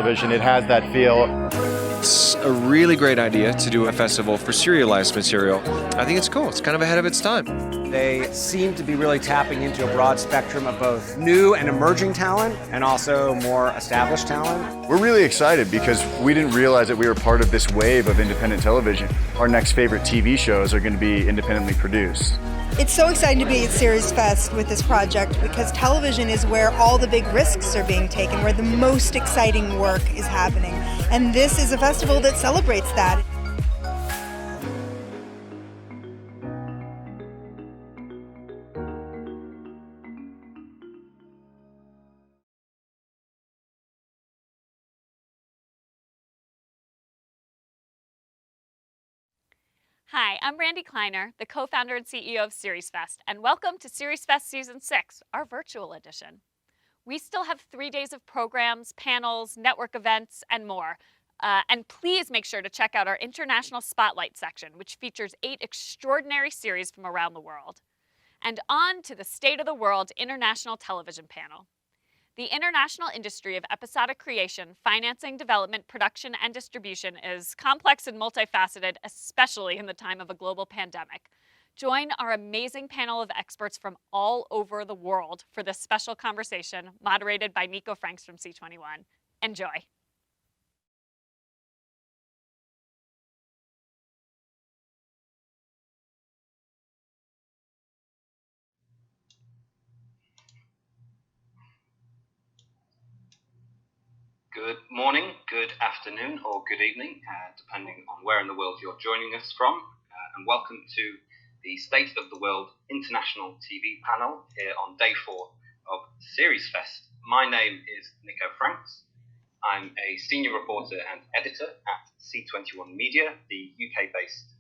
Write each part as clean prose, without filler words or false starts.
television. It has that feel. It's a really great idea to do a festival for serialized material. I think it's cool. It's kind of ahead of its time. They seem to be really tapping into a broad spectrum of both new and emerging talent and also more established talent. We're really excited because we didn't realize that we were part of this wave of independent television. Our next favorite TV shows are going to be independently produced. It's so exciting to be at SeriesFest with this project because television is where all the big risks are being taken, where the most exciting work is happening. And this is a festival that celebrates that. Hi, I'm Randy Kleiner, the co-founder and CEO of SeriesFest, and welcome to SeriesFest Season 6, our virtual edition. We still have 3 days of programs, panels, network events, and more. And please make sure to check out our International Spotlight section, which features 8 extraordinary series from around the world. And on to the State of the World International Television panel. The international industry of episodic creation, financing, development, production, and distribution is complex and multifaceted, especially in the time of a global pandemic. Join our amazing panel of experts from all over the world for this special conversation, moderated by Nico from C21. Enjoy. Good morning, good afternoon, or good evening, depending on where in the world you're joining us from, and welcome to the State of the World International TV panel here on day 4 of SeriesFest. My name is Nico Franks. I'm a senior reporter and editor at C21 Media, the UK-based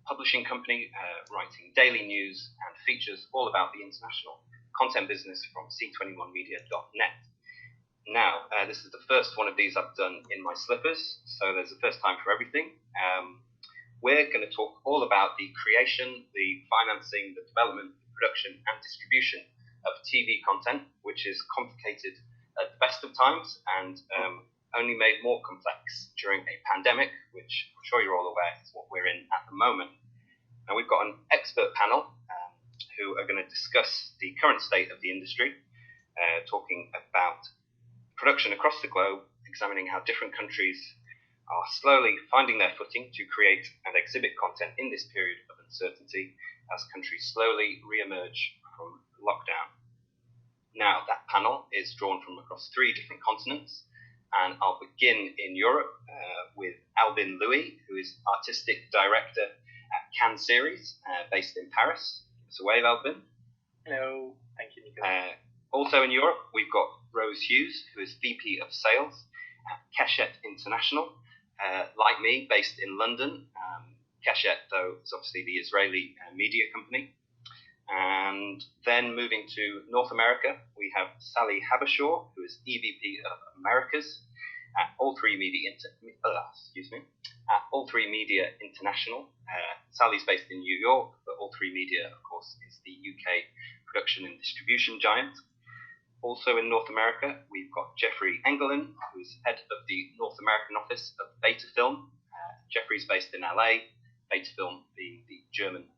publishing company writing daily news and features all about the international content business from c21media.net. Now, this is the first one of these I've done in my slippers, so there's a first time for everything. We're going to talk all about the creation, the financing, the development, the production and distribution of TV content, which is complicated at the best of times and only made more complex during a pandemic, which I'm sure you're all aware is what we're in at the moment. Now, we've got an expert panel who are going to discuss the current state of the industry, talking about production across the globe, examining how different countries are slowly finding their footing to create and exhibit content in this period of uncertainty as countries slowly re-emerge from lockdown. Now, that panel is drawn from across 3 different continents, and I'll begin in Europe with Albin Lewi, who is artistic director at CanneSeries, based in Paris. So wave, Albin. Hello, thank you, Nico. Also in Europe, we've got Rose Hughes, who is VP of Sales at Keshet International, like me, based in London. Keshet, though, is obviously the Israeli media company. And then moving to North America, we have Sally Habbershaw, who is EVP of Americas at All3 Media International. Sally's based in New York, but All3 Media, of course, is the UK production and distribution giant. Also in North America, we've got Jeffrey Englen, who's head of the North American office of BetaFilm. Jeffrey's based in LA, BetaFilm being the German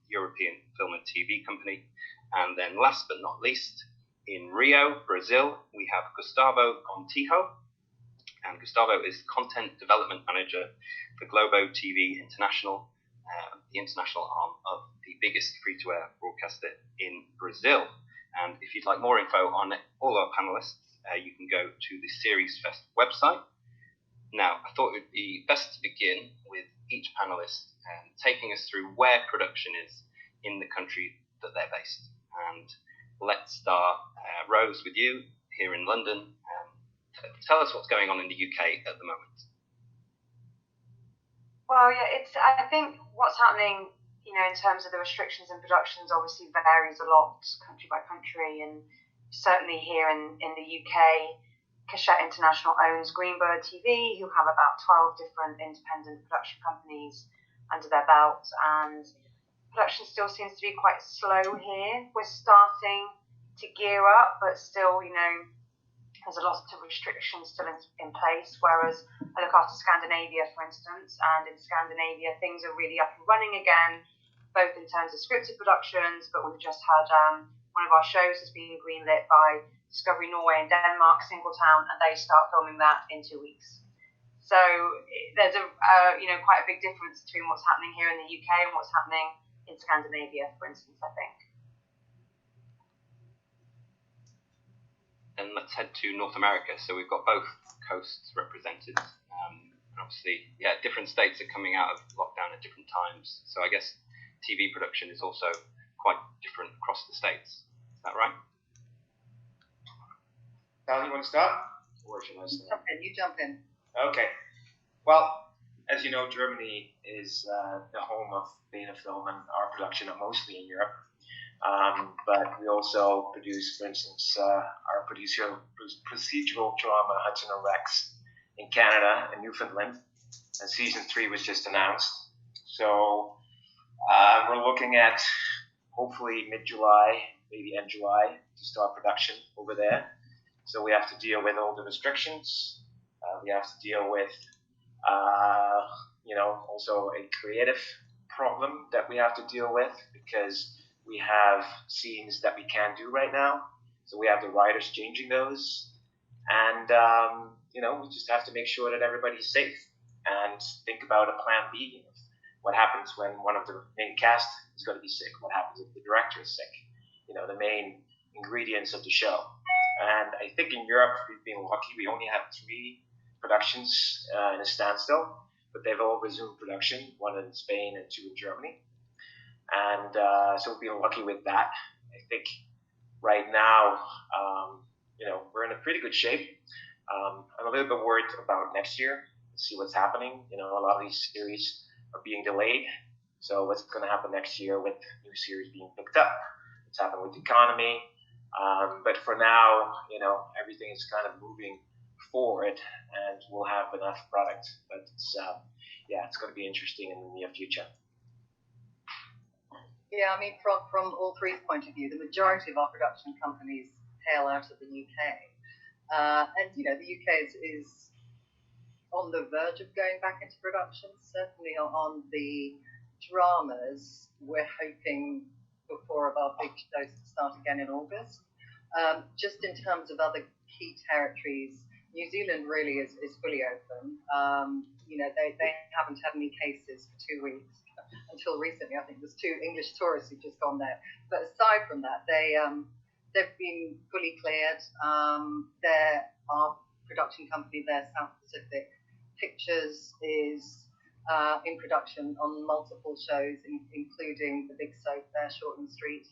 European film and TV company. And then last but not least, in Rio, Brazil, we have Gustavo Gontijo. And Gustavo is Content Development Manager for Globo TV International, the international arm of the biggest free-to-air broadcaster in Brazil. And if you'd like more info on all our panelists, you can go to the SeriesFest website. Now, I thought it would be best to begin with each panelist taking us through where production is in the country that they're based. And let's start, Rose, with you here in London. Tell us what's going on in the UK at the moment. Well, yeah, I think what's happening, in terms of the restrictions and productions obviously varies a lot country by country, and certainly here in the UK, Keshet International owns Greenbird TV, who have about 12 different independent production companies under their belt, and production still seems to be quite slow here. We're starting to gear up, but still, there's a lot of restrictions still in place, whereas I look after Scandinavia, for instance, and in Scandinavia things are really up and running again, both in terms of scripted productions, but we've just had one of our shows has been greenlit by Discovery Norway in Denmark, Singletown, and they start filming that in 2 weeks. So there's a quite a big difference between what's happening here in the UK and what's happening in Scandinavia, for instance, I think. And let's head to North America. So we've got both coasts represented. And obviously, different states are coming out of lockdown at different times. So I guess TV production is also quite different across the states. Is that right? Al, you want to start? Or should I start? You jump in. Okay. Well, as you know, Germany is the home of BetaFilm, and our production are mostly in Europe. But we also produce, for instance, our procedural drama Hudson and Rex in Canada and Newfoundland, and season 3 was just announced. So we're looking at hopefully mid-July, maybe end July, to start production over there. So we have to deal with all the restrictions. We have to deal with, also a creative problem that we have to deal with, because we have scenes that we can't do right now. So we have the writers changing those. And, we just have to make sure that everybody's safe and think about a plan B. What happens when one of the main cast is going to be sick? What happens if the director is sick? The main ingredients of the show. And I think in Europe, we've been lucky. We only have 3 productions in a standstill, but they've all resumed production, 1 in Spain and 2 in Germany. And so we've been lucky with that. I think right now, we're in a pretty good shape. I'm a little bit worried about next year, see what's happening. A lot of these series are being delayed. So what's going to happen next year with new series being picked up? What's happening with the economy? But for now, everything is kind of moving forward, and we'll have enough product. But it's going to be interesting in the near future. Yeah, I mean, from all three's point of view, the majority of our production companies hail out of the UK. And, the UK is on the verge of going back into production. Certainly on the dramas, we're hoping for 4 of our big shows to start again in August. Just in terms of other key territories, New Zealand really is fully open. They haven't had any cases for 2 weeks. Until recently, I think there's 2 English tourists who've just gone there. But aside from that, they've been fully cleared. Our production company there, South Pacific Pictures, is in production on multiple shows, including the big soap there, Shortland Street.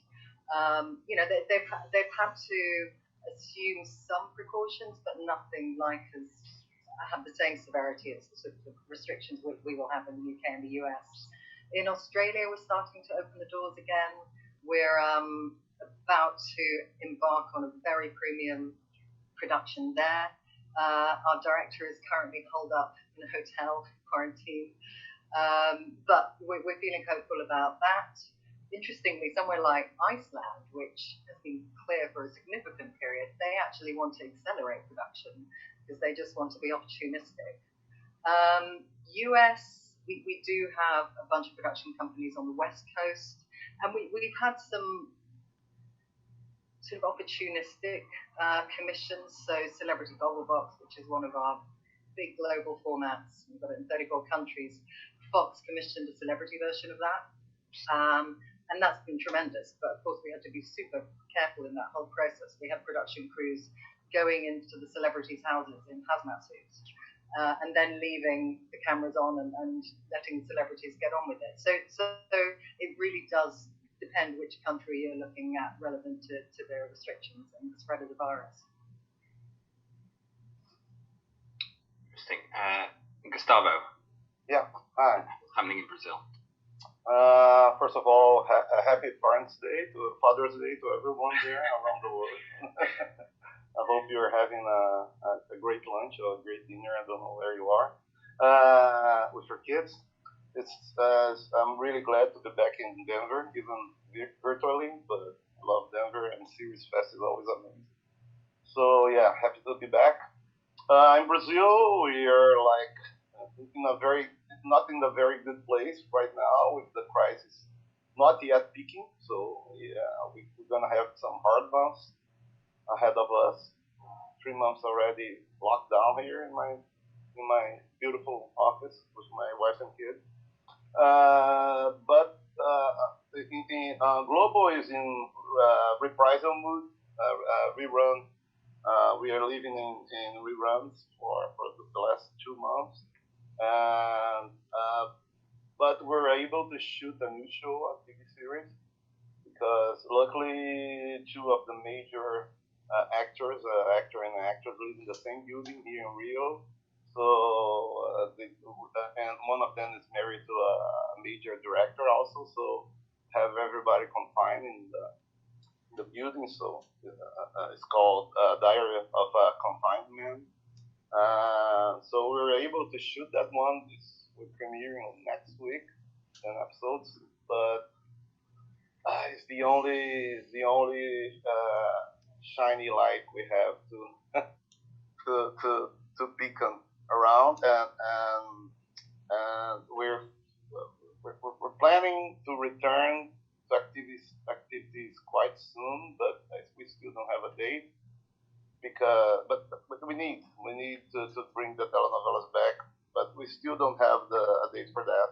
They've had to assume some precautions, but nothing like as have the same severity as the sort of restrictions we will have in the UK and the US. In Australia, we're starting to open the doors again. We're about to embark on a very premium production there. Our director is currently holed up in a hotel quarantine, but we're feeling hopeful about that. Interestingly, somewhere like Iceland, which has been clear for a significant period, they actually want to accelerate production because they just want to be opportunistic. US, we do have a bunch of production companies on the West Coast, and we've had some sort of opportunistic commissions. So Celebrity Gogglebox, which is one of our big global formats, we've got it in 34 countries. Fox commissioned a celebrity version of that. And that's been tremendous. But of course, we had to be super careful in that whole process. We had production crews going into the celebrities' houses in hazmat suits, and then leaving the cameras on and letting the celebrities get on with it. So it really does depend which country you're looking at relevant to their restrictions and the spread of the virus. Interesting. Gustavo. Yeah. Hi. What's happening in Brazil? First of all, happy Parents' Day, Father's Day to everyone there around the world. I hope you're having a great lunch or a great dinner. I don't know where you are with your kids. I'm really glad to be back in Denver, even virtually, but I love Denver, and SeriesFest is always amazing. So yeah, happy to be back. In Brazil, we are like not in a very good place right now with the crisis not yet peaking. So yeah, we're gonna have some hard months ahead of us. 3 months already locked down here in my beautiful office with my wife and kid. But Globo is in reprisal mood. Rerun. We are living in reruns for the last 2 months, and but we're able to shoot a new show, a TV series, because luckily 2 of the major actor and actress live in the same building here in Rio. So and one of them is married to a major director also. So have everybody confined in the building. So it's called Diary of a Confined Man. So we were able to shoot that one. We're premiering next week, 10 episodes, but it's the only shiny light we have to beacon around, and we're planning to return to activities quite soon, but we still don't have a date but we need to bring the telenovelas back, but we still don't have a date for that.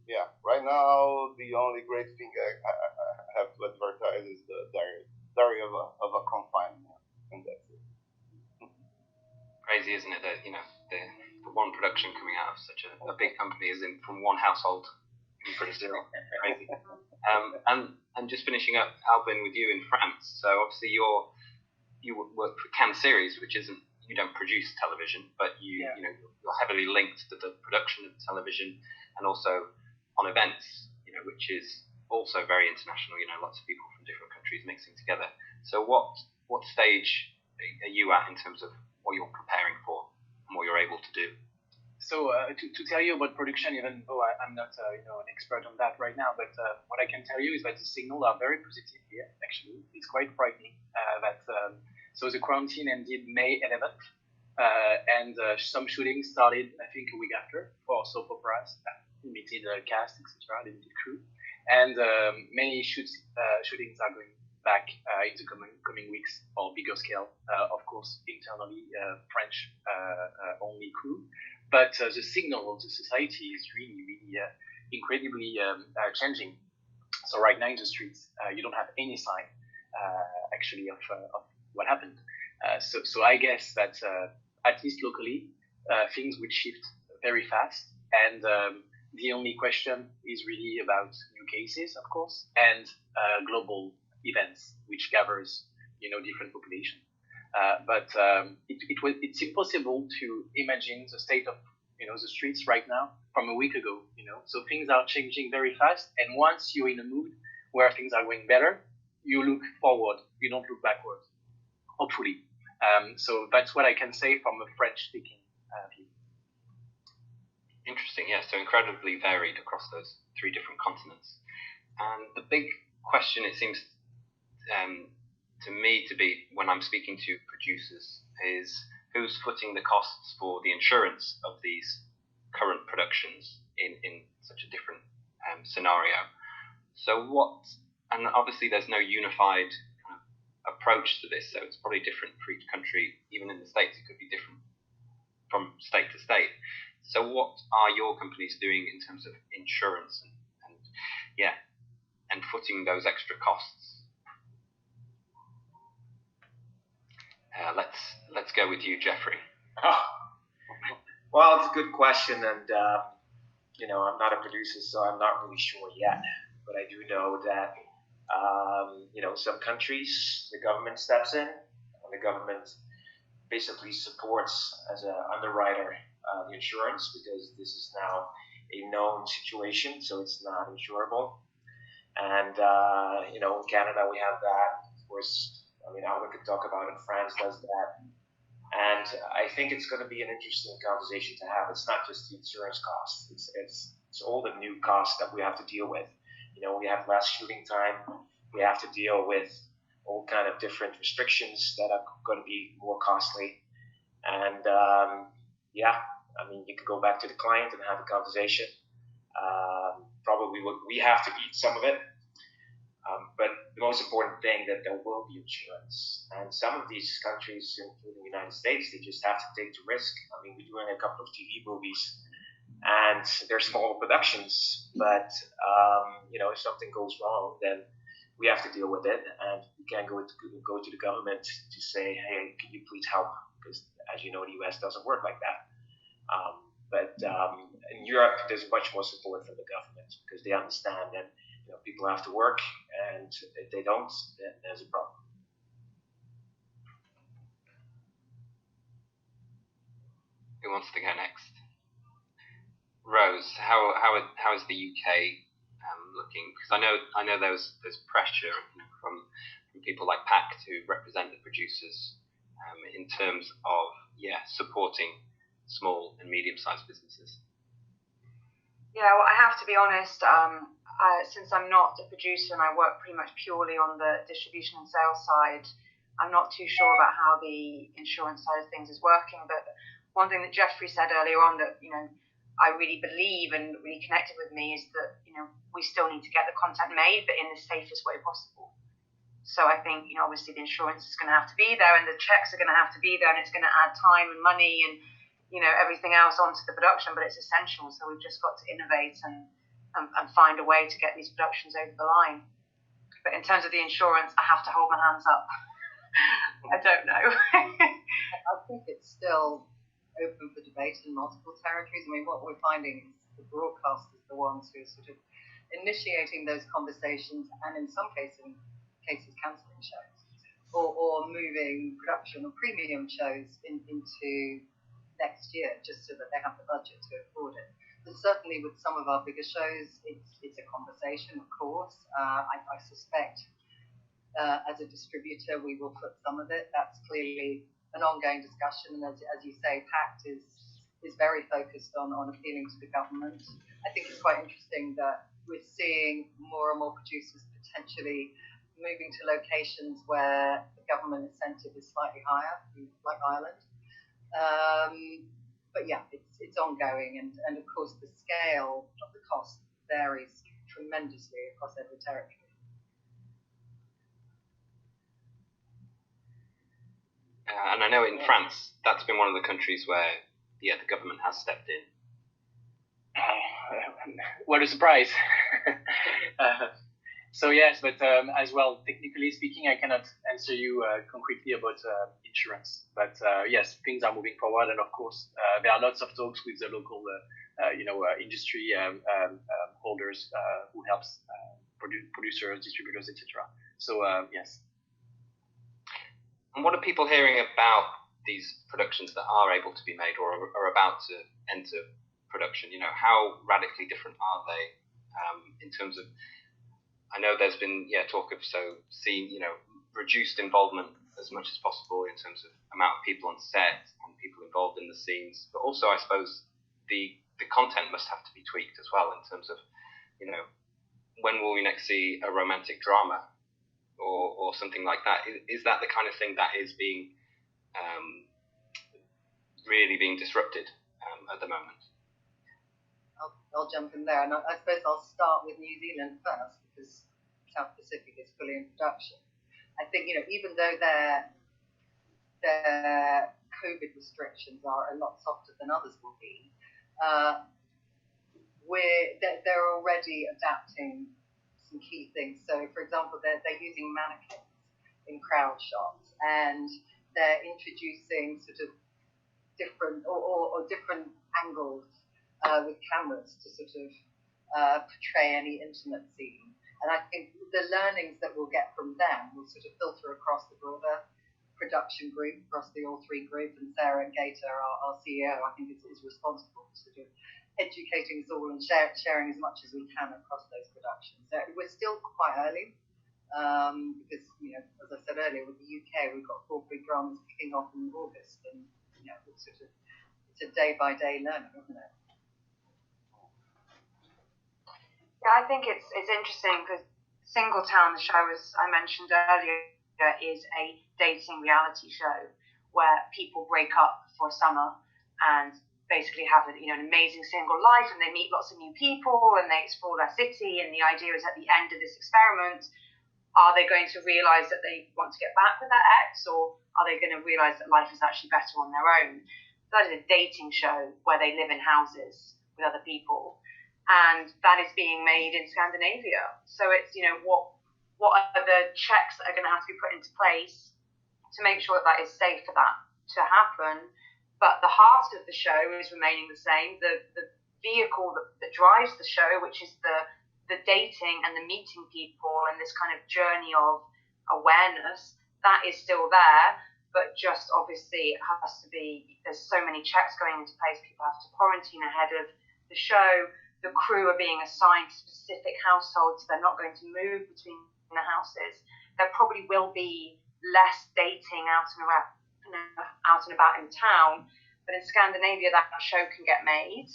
Yeah, right now the only great thing I have to advertise is the Diary of a Confined Man, and that's it. Crazy, isn't it? That the one production coming out of such a big company is from one household in Brazil. Crazy. And just finishing up, Albin, with you in France. So obviously you work for CanneSeries, which isn't, you don't produce television, but you're heavily linked to the production of television and also on events, which is also very international. Lots of people from different countries mixing together. So what stage are you at in terms of what you're preparing for and what you're able to do? So to tell you about production, even though I'm not an expert on that right now, but what I can tell you is that the signals are very positive here. Actually, it's quite frightening. So the quarantine ended May 11th, and some shooting started I think a week after for soap operas, limited cast, etc., limited crew, and many shootings are going back in the coming weeks for bigger scale. Of course, internally French only crew. But the signal of the society is really, really incredibly changing. So right now in the streets, you don't have any sign, actually, of what happened. So I guess that at least locally, things will shift very fast. And the only question is really about new cases, of course, and global events, which gathers, different populations. But it's impossible to imagine the state of the streets right now from a week ago. So things are changing very fast, and once you're in a mood where things are going better, you look forward. You don't look backwards. Hopefully, so that's what I can say from a French-speaking view. Interesting, yeah. So incredibly varied across those 3 different continents. And the big question, it seems to me to be, when I'm speaking to producers, is who's footing the costs for the insurance of these current productions in such a different scenario. So and obviously there's no unified kind of approach to this, so it's probably different for each country. Even in the States, it could be different from state to state. So what are your companies doing in terms of insurance and footing those extra costs? Let's go with you, Jeffrey. Well, it's a good question, and I'm not a producer, so I'm not really sure yet. But I do know that some countries, the government steps in, and the government basically supports as an underwriter the insurance, because this is now a known situation, so it's not insurable. And in Canada we have that. Of course, Albin could talk about it. France does that. And I think it's going to be an interesting conversation to have. It's not just the insurance costs. It's all the new costs that we have to deal with. We have less shooting time. We have to deal with all kind of different restrictions that are going to be more costly. And I mean, you could go back to the client and have a conversation. Probably we have to eat some of it. But the most important thing that there will be insurance. And some of these countries, including the United States, they just have to take the risk. I mean, we're doing a couple of TV movies, and they're smaller productions. But if something goes wrong, then we have to deal with it, and we can't go to the government to say, hey, can you please help? Because, as you know, the US doesn't work like that. But in Europe, there's much more support from the government because they understand that people have to work, and if they don't, then there's a problem. Who wants to go next? Rose, how is the UK looking? Because I know there's pressure from people like PAC to represent the producers in terms of supporting small and medium-sized businesses. Yeah, well, I have to be honest. Since I'm not a producer and I work pretty much purely on the distribution and sales side, I'm not too sure about how the insurance side of things is working. But one thing that Jeffrey said earlier on that I really believe and really connected with me is that we still need to get the content made, but in the safest way possible. So I think obviously the insurance is going to have to be there, and the checks are going to have to be there, and it's going to add time and money and everything else onto the production. But it's essential. So we've just got to innovate and find a way to get these productions over the line. But in terms of the insurance, I have to hold my hands up. I don't know. I think it's still open for debate in multiple territories. I mean, what we're finding is the broadcasters are the ones who are sort of initiating those conversations, and in some cases cancelling shows or moving production or premium shows into next year just so that they have the budget to afford it. But certainly with some of our bigger shows, it's a conversation, of course. I suspect as a distributor, we will put some of it. That's clearly an ongoing discussion. And as you say, PACT is very focused on appealing to the government. I think it's quite interesting that we're seeing more and more producers potentially moving to locations where the government incentive is slightly higher, like Ireland. But yeah, it's ongoing, and of course the scale of the cost varies tremendously across every territory. And I know in France, that's been one of the countries where the government has stepped in. What a surprise! So yes, but as well, technically speaking, I cannot answer you concretely about insurance. But yes, things are moving forward, and of course, there are lots of talks with the local, industry holders who helps producers, distributors, etc. So yes. And what are people hearing about these productions that are able to be made or are about to enter production? How radically different are they in terms of? I know there's been talk of reduced involvement as much as possible in terms of amount of people on set and people involved in the scenes, but also I suppose the content must have to be tweaked as well in terms of when will we next see a romantic drama or something like that? Is that the kind of thing that is being really being disrupted at the moment? I'll jump in there, and I suppose I'll start with New Zealand first because South Pacific is fully in production. I think even though their COVID restrictions are a lot softer than others will be, they're already adapting some key things. So, for example, they're using mannequins in crowd shots, and they're introducing sort of different or different angles with cameras to sort of portray any intimate scene. And I think the learnings that we'll get from them will sort of filter across the broader production group, across the All Three group. And Sarah Gator, our CEO, I think is responsible for sort of educating us all and sharing as much as we can across those productions. So we're still quite early because, as I said earlier, with the UK, we've got 4 big dramas kicking off in August, and it's a day-by-day learning, isn't it? Yeah, I think it's interesting because Singletown, the show as I mentioned earlier, is a dating reality show where people break up for summer and basically have an amazing single life, and they meet lots of new people and they explore their city. And the idea is at the end of this experiment, are they going to realise that they want to get back with their ex, or are they going to realise that life is actually better on their own? That is a dating show where they live in houses with other people, and that is being made in Scandinavia. So it's, what are the checks that are going to have to be put into place to make sure that is safe for that to happen? But the heart of the show is remaining the same. The vehicle that drives the show, which is the dating and the meeting people and this kind of journey of awareness, that is still there. But just obviously it has to be, there's so many checks going into place. People have to quarantine ahead of the show. The crew are being assigned specific households. They're not going to move between the houses. There probably will be less dating out and about in town, but in Scandinavia that show can get made.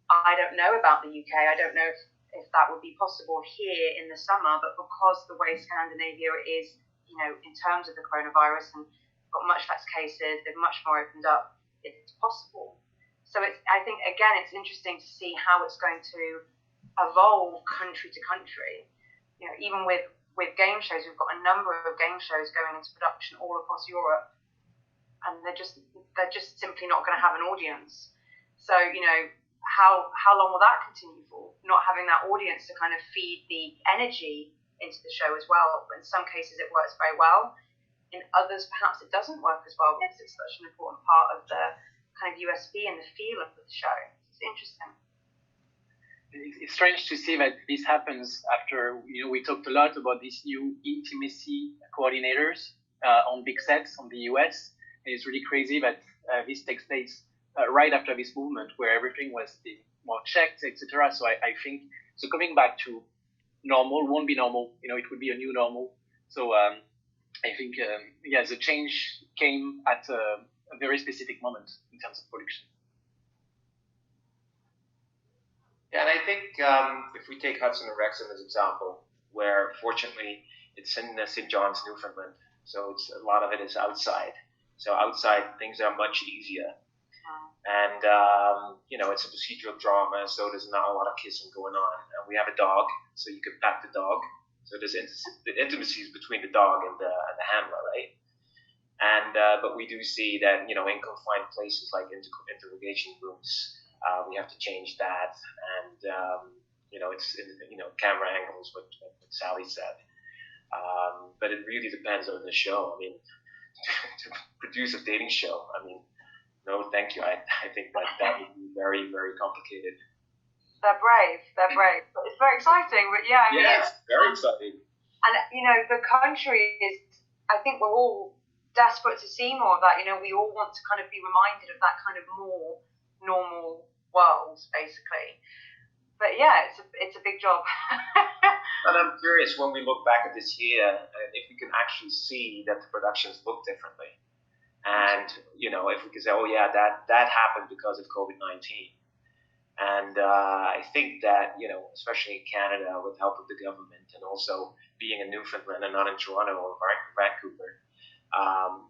I don't know about the UK. I don't know if that would be possible here in the summer, but because the way Scandinavia is, in terms of the coronavirus, and got much less cases, they've much more opened up, it's possible. So I think again it's interesting to see how it's going to evolve country to country. Even with game shows, we've got a number of game shows going into production all across Europe, and they're just simply not going to have an audience. So how long will that continue for? Not having that audience to kind of feed the energy into the show as well. In some cases it works very well. In others perhaps it doesn't work as well because it's such an important part of the kind of USP and the feel of the show. It's interesting. It's strange to see that this happens after we talked a lot about these new intimacy coordinators on big sets on the US. And it's really crazy that this takes place right after this movement where everything was being more checked, etc. So I think coming back to normal won't be normal. It would be a new normal. So I think the change came at a very specific moment in terms of production. Yeah, and I think if we take Hudson and Wrexham as an example, where fortunately it's in St. John's, Newfoundland, so a lot of it is outside. So outside things are much easier, and it's a procedural drama, so there's not a lot of kissing going on. And we have a dog, so you can pet the dog. So there's the intimacies between the dog and the handler, right? And but we do see that in confined places like interrogation rooms, we have to change that, and it's camera angles, what Sally said. But it really depends on the show. I mean, to produce a dating show, no, thank you. I think that would be very, very complicated. They're brave. But it's very exciting. But yeah, it's very exciting. And the country is. I think we're all desperate to see more of that. We all want to kind of be reminded of that kind of more normal world, basically. But yeah, it's a big job. And I'm curious, when we look back at this year, if we can actually see that the productions look differently. And, if we can say, oh yeah, that happened because of COVID-19. And I think that, especially in Canada, with help of the government, and also being in Newfoundland and not in Toronto or Vancouver,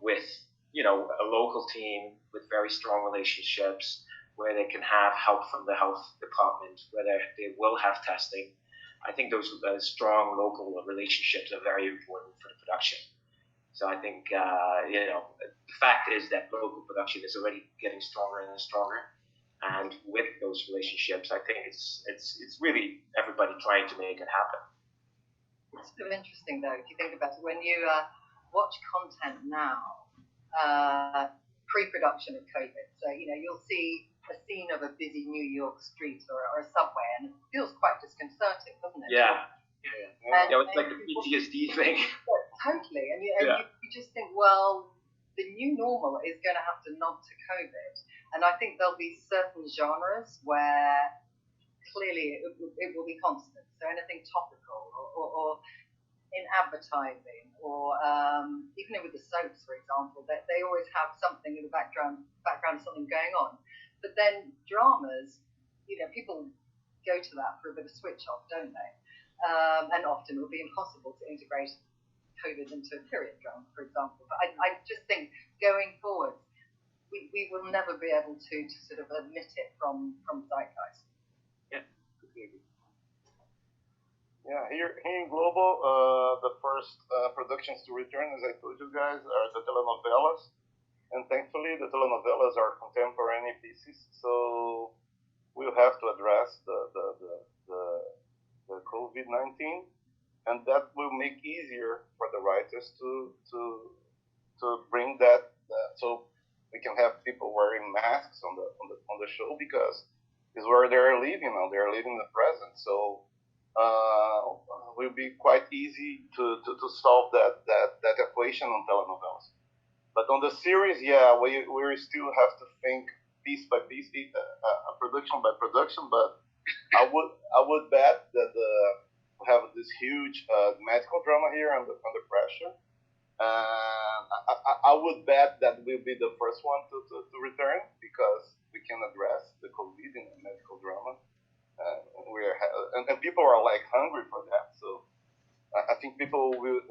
with, a local team with very strong relationships, where they can have help from the health department, where they will have testing. I think those strong local relationships are very important for the production. So I think, the fact is that local production is already getting stronger and stronger. And with those relationships, I think it's really everybody trying to make it happen. It's sort of interesting, though, if you think about it. When you watch content now, pre-production of COVID, so, you'll see a scene of a busy New York street or a subway, and it feels quite disconcerting, doesn't it? Yeah. It's like the PTSD thing. Totally. And you just think, well, the new normal is going to have to nod to COVID. And I think there'll be certain genres where clearly it will be constant. So anything topical or in advertising or even with the soaps, for example, that they always have something in the background of something going on. But then dramas, people go to that for a bit of switch off, don't they? And often it will be impossible to integrate COVID into a period drama, for example. But I just think going forward, we will never be able to sort of omit it from zeitgeist. Yeah, completely. Yeah, here in Globo, the first productions to return, as I told you guys, are the telenovelas. And thankfully, the telenovelas are contemporary pieces, so we'll have to address the COVID-19, and that will make easier for the writers to bring that, so we can have people wearing masks on the show, because it's where they're living now. They're living the present, so will be quite easy to solve that equation on telenovelas. But on the series, yeah, we still have to think piece by piece, production by production. But I would bet that we have this huge medical drama here under pressure. I would bet that we'll be the first one to return, because we can address the COVID in the medical drama. And people are like hungry for that. So I think people will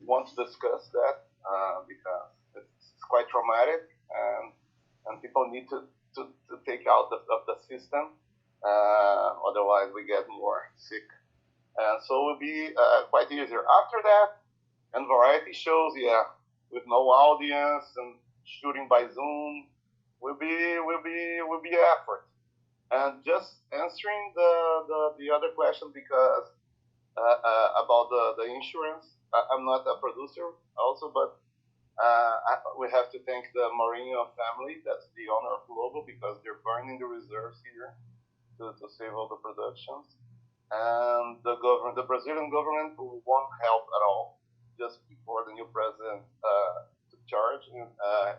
want to discuss that, because it's quite traumatic, and people need to take out of the system, otherwise we get more sick. And so it will be quite easier. After that, and variety shows, yeah, with no audience and shooting by Zoom, will be effort. And just answering the other question, because about the insurance. I'm not a producer also, but we have to thank the Mourinho family, that's the owner of Globo, because they're burning the reserves here to save all the productions. And the Brazilian government won't help at all. Just before the new president took charge,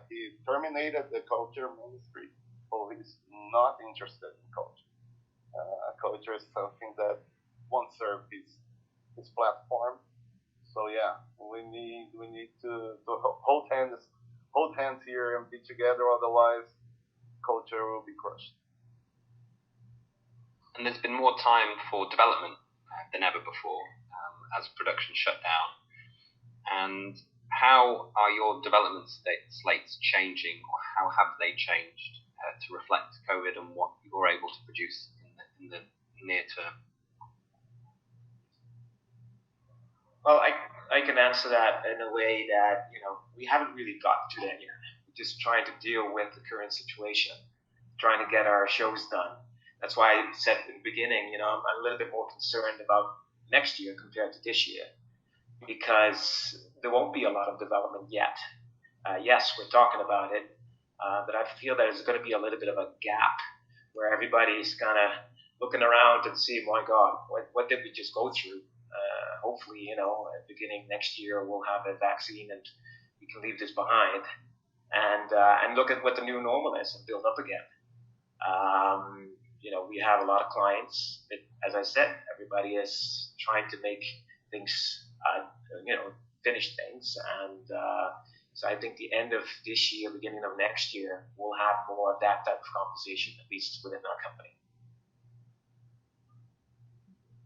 he terminated the culture ministry. So he's not interested in culture. Culture is something that won't serve his platform. So yeah, we need to hold hands here and be together. Otherwise, culture will be crushed. And there's been more time for development than ever before, as production shut down. And how are your development slates changing, or how have they changed to reflect COVID and what you're able to produce in the near term? Well, I can answer that in a way that, we haven't really got to that yet. We're just trying to deal with the current situation, trying to get our shows done. That's why I said in the beginning, I'm a little bit more concerned about next year compared to this year, because there won't be a lot of development yet. Yes, we're talking about it, but I feel that there's going to be a little bit of a gap where everybody's kind of looking around and see, my God, what did we just go through? Hopefully, beginning next year, we'll have a vaccine and we can leave this behind, and look at what the new normal is and build up again. We have a lot of clients, but as I said, everybody is trying to make things, finish things, and so I think the end of this year, beginning of next year, we'll have more of that type of conversation, at least within our company.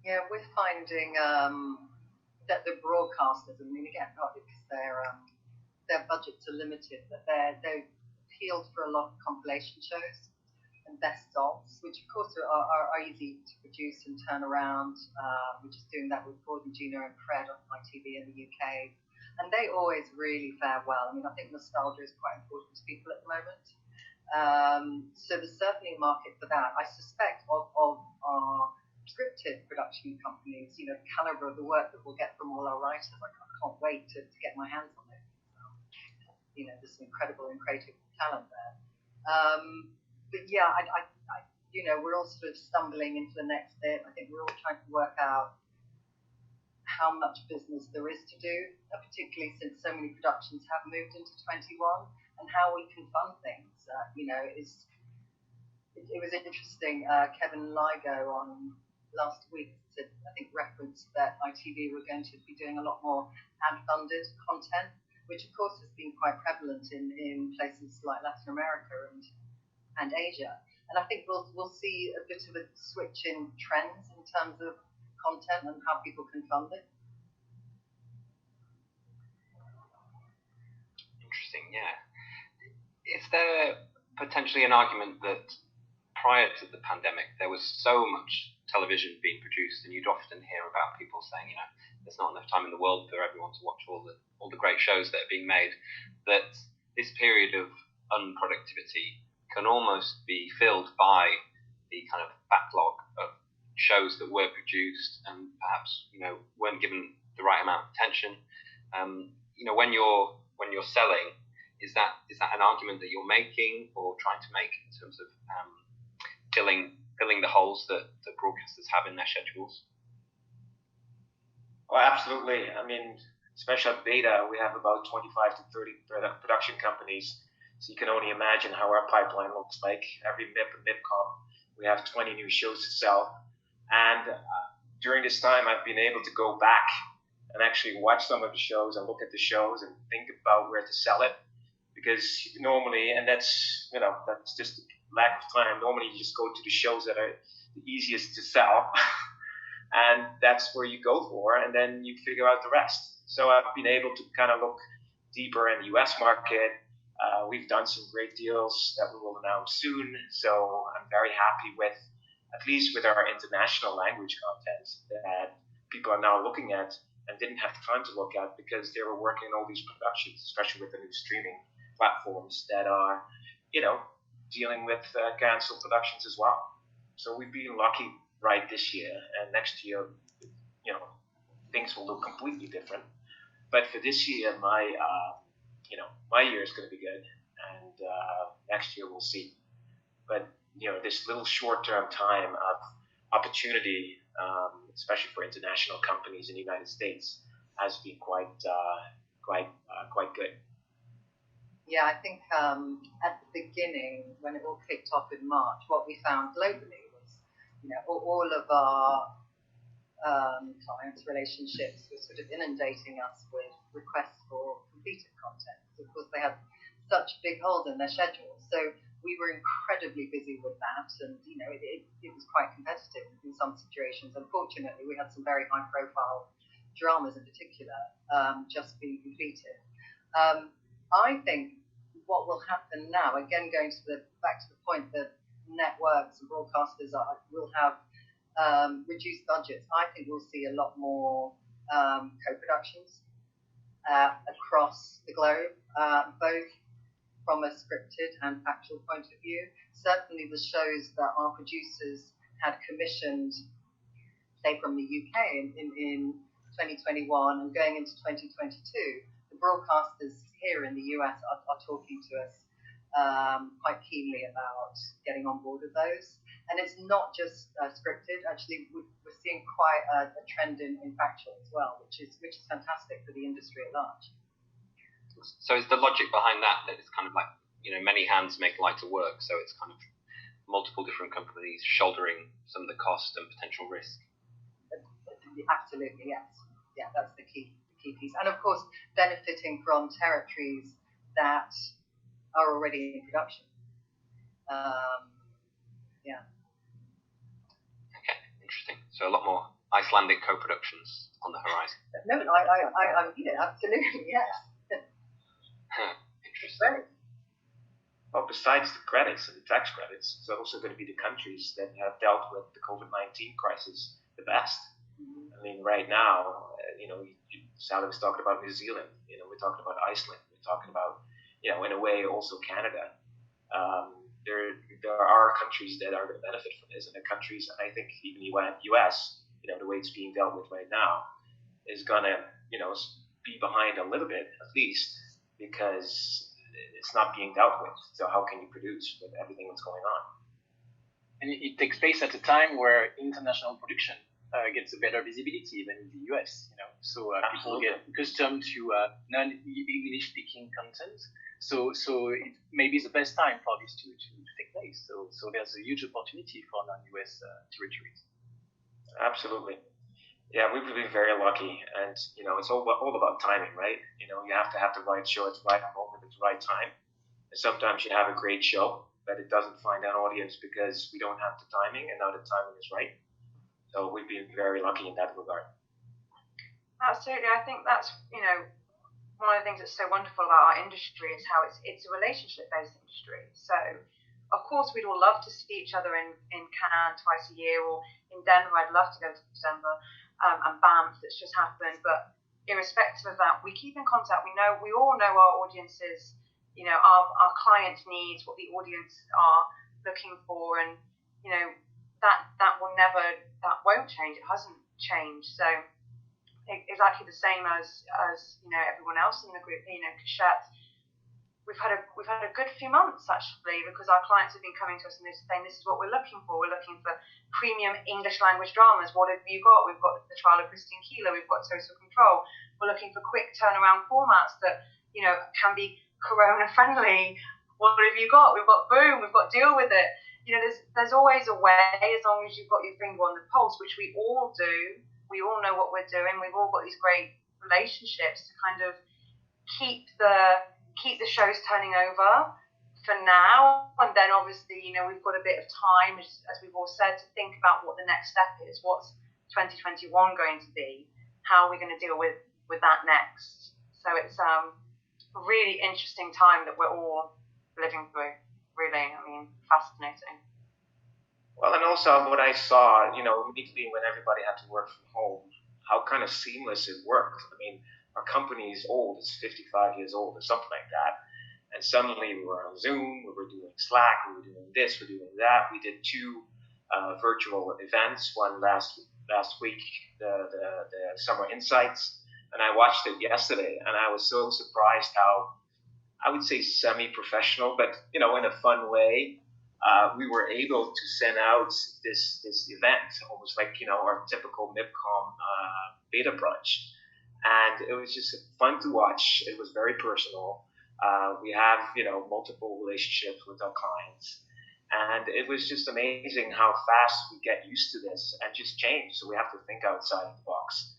Yeah, we're finding that the broadcasters, again, not because their budgets are limited, but they appealed for a lot of compilation shows and best ofs, which of course are easy to produce and turn around. We're just doing that with Gordon, Gino and Fred on ITV in the UK. And they always really fare well. I think nostalgia is quite important to people at the moment. So there's certainly a market for that. I suspect of our scripted production companies, the caliber of the work that we'll get from all our writers, I can't wait to get my hands on it. There's some incredible and creative talent there. But yeah, we're all sort of stumbling into the next bit. I think we're all trying to work out how much business there is to do, particularly since so many productions have moved into 21, and how we can fund things. It was interesting. Kevin Ligo on last week referenced that ITV were going to be doing a lot more ad-funded content, which of course has been quite prevalent in places like Latin America and Asia. And I think we'll see a bit of a switch in trends in terms of content and how people can fund it. Interesting, yeah. Is there potentially an argument that prior to the pandemic, there was so much television being produced, and you'd often hear about people saying, you know, there's not enough time in the world for everyone to watch all the great shows that are being made, that this period of unproductivity can almost be filled by the kind of backlog of shows that were produced and perhaps, you know, weren't given the right amount of attention. You know, when you're selling, is that an argument that you're making or trying to make in terms of filling the holes that broadcasters have in their schedules? Well, absolutely. I mean, especially at Beta, we have about 25 to 30 production companies. So you can only imagine how our pipeline looks like. Every MIP and MIPCOM, we have 20 new shows to sell. And during this time, I've been able to go back and actually watch some of the shows and look at the shows and think about where to sell it. Because normally, and that's just lack of time. Normally, you just go to the shows that are the easiest to sell, and that's where you go for, and then you figure out the rest. So I've been able to kind of look deeper in the US market. We've done some great deals that we will announce soon. So I'm very happy with, at least with our international language content that people are now looking at and didn't have time to look at because they were working on all these productions, especially with the new streaming platforms that are, you know, dealing with canceled productions as well. So we've been lucky right this year, and next year, you know, things will look completely different. But for this year, my year is going to be good, and next year we'll see. But you know, this little short-term time of opportunity, especially for international companies in the United States, has been quite good. Yeah, I think at the beginning, when it all kicked off in March, what we found globally was, you know, all of our clients' relationships were sort of inundating us with requests for completed content. Of course, they had such big holes in their schedules. So we were incredibly busy with that, and you know, it was quite competitive in some situations. Unfortunately, we had some very high-profile dramas in particular just being completed. I think what will happen now, again going back to the point that networks and broadcasters will have reduced budgets, I think we'll see a lot more co-productions across the globe, both from a scripted and factual point of view. Certainly the shows that our producers had commissioned, say from the UK in 2021 and going into 2022, the broadcasters here in the US are talking to us quite keenly about getting on board with those. And it's not just scripted. Actually, we're seeing quite a trend in factual as well, which is fantastic for the industry at large. So is the logic behind that it's kind of like, you know, many hands make lighter work, so it's kind of multiple different companies shouldering some of the cost and potential risk? Absolutely, yes. Yeah, that's the key piece. And of course, benefiting from territories that are already in production. Yeah. Okay, interesting. So a lot more Icelandic co-productions on the horizon. No, I'm absolutely, yes. Interesting. Well, besides the credits and the tax credits, it's also going to be the countries that have dealt with the COVID-19 crisis the best. I mean, right now, you know, Sally was talking about New Zealand. You know, we're talking about Iceland. We're talking about, you know, in a way, also Canada. There are countries that are going to benefit from this, and the countries, I think, even U.S., you know, the way it's being dealt with right now, is going to, you know, be behind a little bit at least, because it's not being dealt with. So how can you produce with everything that's going on? And it takes place at a time where international production gets a better visibility than in the US, you know. So people get accustomed to non-English speaking content. So it may be the best time for this to take place. So there's a huge opportunity for non-US territories. Absolutely. Yeah, we've been very lucky, and you know, it's all about timing, right? You know, you have to have the right show at the right moment at the right time. And sometimes you have a great show, but it doesn't find an audience because we don't have the timing, and now the timing is right. So we've been very lucky in that regard. Absolutely. I think that's, one of the things that's so wonderful about our industry is how it's a relationship-based industry. So, of course, we'd all love to see each other in Cannes twice a year, or in Denver. I'd love to go to Denver, and Banff that's just happened. But irrespective of that, we keep in contact. We all know our audiences, our clients' needs, what the audience are looking for, and that won't change. It hasn't changed. So exactly the same as everyone else in the group. Keshet, we've had a good few months actually, because our clients have been coming to us and they're saying, this is what we're looking for. We're looking for premium English language dramas. What have you got? We've got The Trial of Christine Keeler. We've got Social Control. We're looking for quick turnaround formats that can be corona friendly. What have you got? We've got Boom. We've got Deal With It. There's always a way, as long as you've got your finger on the pulse, which we all do. We all know what we're doing. We've all got these great relationships to kind of keep the shows turning over for now. And then obviously, we've got a bit of time, as we've all said, to think about what the next step is. What's 2021 going to be? How are we going to deal with that next? So it's a really interesting time that we're all living through. Really, fascinating. Well, and also what I saw, immediately when everybody had to work from home, how kind of seamless it worked. Our company is old, it's 55 years old or something like that. And suddenly we were on Zoom, we were doing Slack, we were doing this, we were doing that. We did 2 virtual events, one last week, the Summer Insights, and I watched it yesterday, and I was so surprised how, I would say semi-professional, but, in a fun way, we were able to send out this event, almost like, our typical MIPCOM beta brunch. And it was just fun to watch. It was very personal. We have, multiple relationships with our clients. And it was just amazing how fast we get used to this and just change. So we have to think outside the box.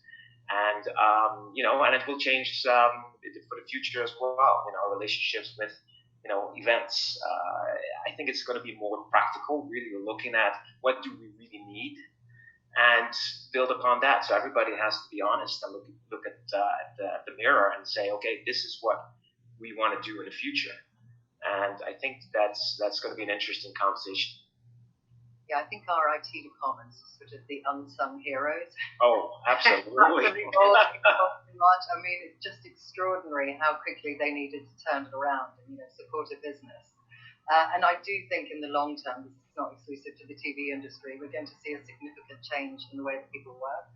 And, and it will change for the future as well, our relationships with, events. I think it's going to be more practical. Really, we're looking at what do we really need and build upon that. So everybody has to be honest and look at the mirror and say, okay, this is what we want to do in the future. And I think that's going to be an interesting conversation. Yeah, I think our IT departments are sort of the unsung heroes. Oh, absolutely. Much. It's just extraordinary how quickly they needed to turn it around and support a business. And I do think in the long term, this is not exclusive to the TV industry, we're going to see a significant change in the way that people work,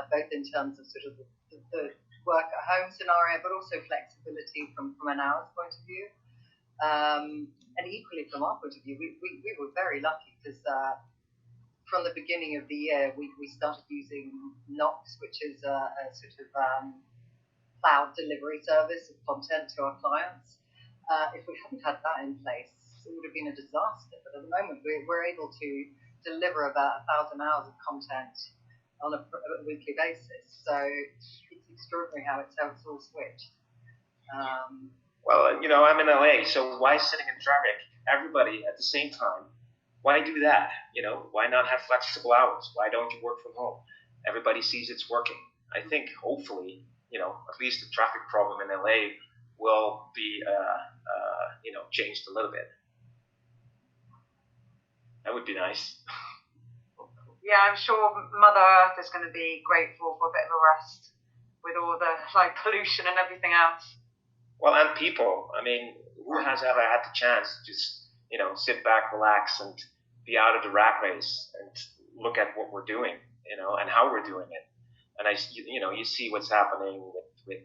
both in terms of sort of the work at home scenario, but also flexibility from an hours point of view. And equally from our point of view, we were very lucky because from the beginning of the year, we started using Nox, which is a sort of cloud delivery service of content to our clients. If we hadn't had that in place, it would have been a disaster. But at the moment, we're able to deliver about 1,000 hours of content on a weekly basis. So it's extraordinary how it's all switched. Well, I'm in LA, so why sitting in traffic? Everybody at the same time. Why do that? Why not have flexible hours? Why don't you work from home? Everybody sees it's working. I think hopefully, at least the traffic problem in LA will be, changed a little bit. That would be nice. Yeah, I'm sure Mother Earth is going to be grateful for a bit of a rest with all the pollution and everything else. Well, and people. Who has ever had the chance to just, sit back, relax, and be out of the rat race and look at what we're doing, and how we're doing it. And you see what's happening with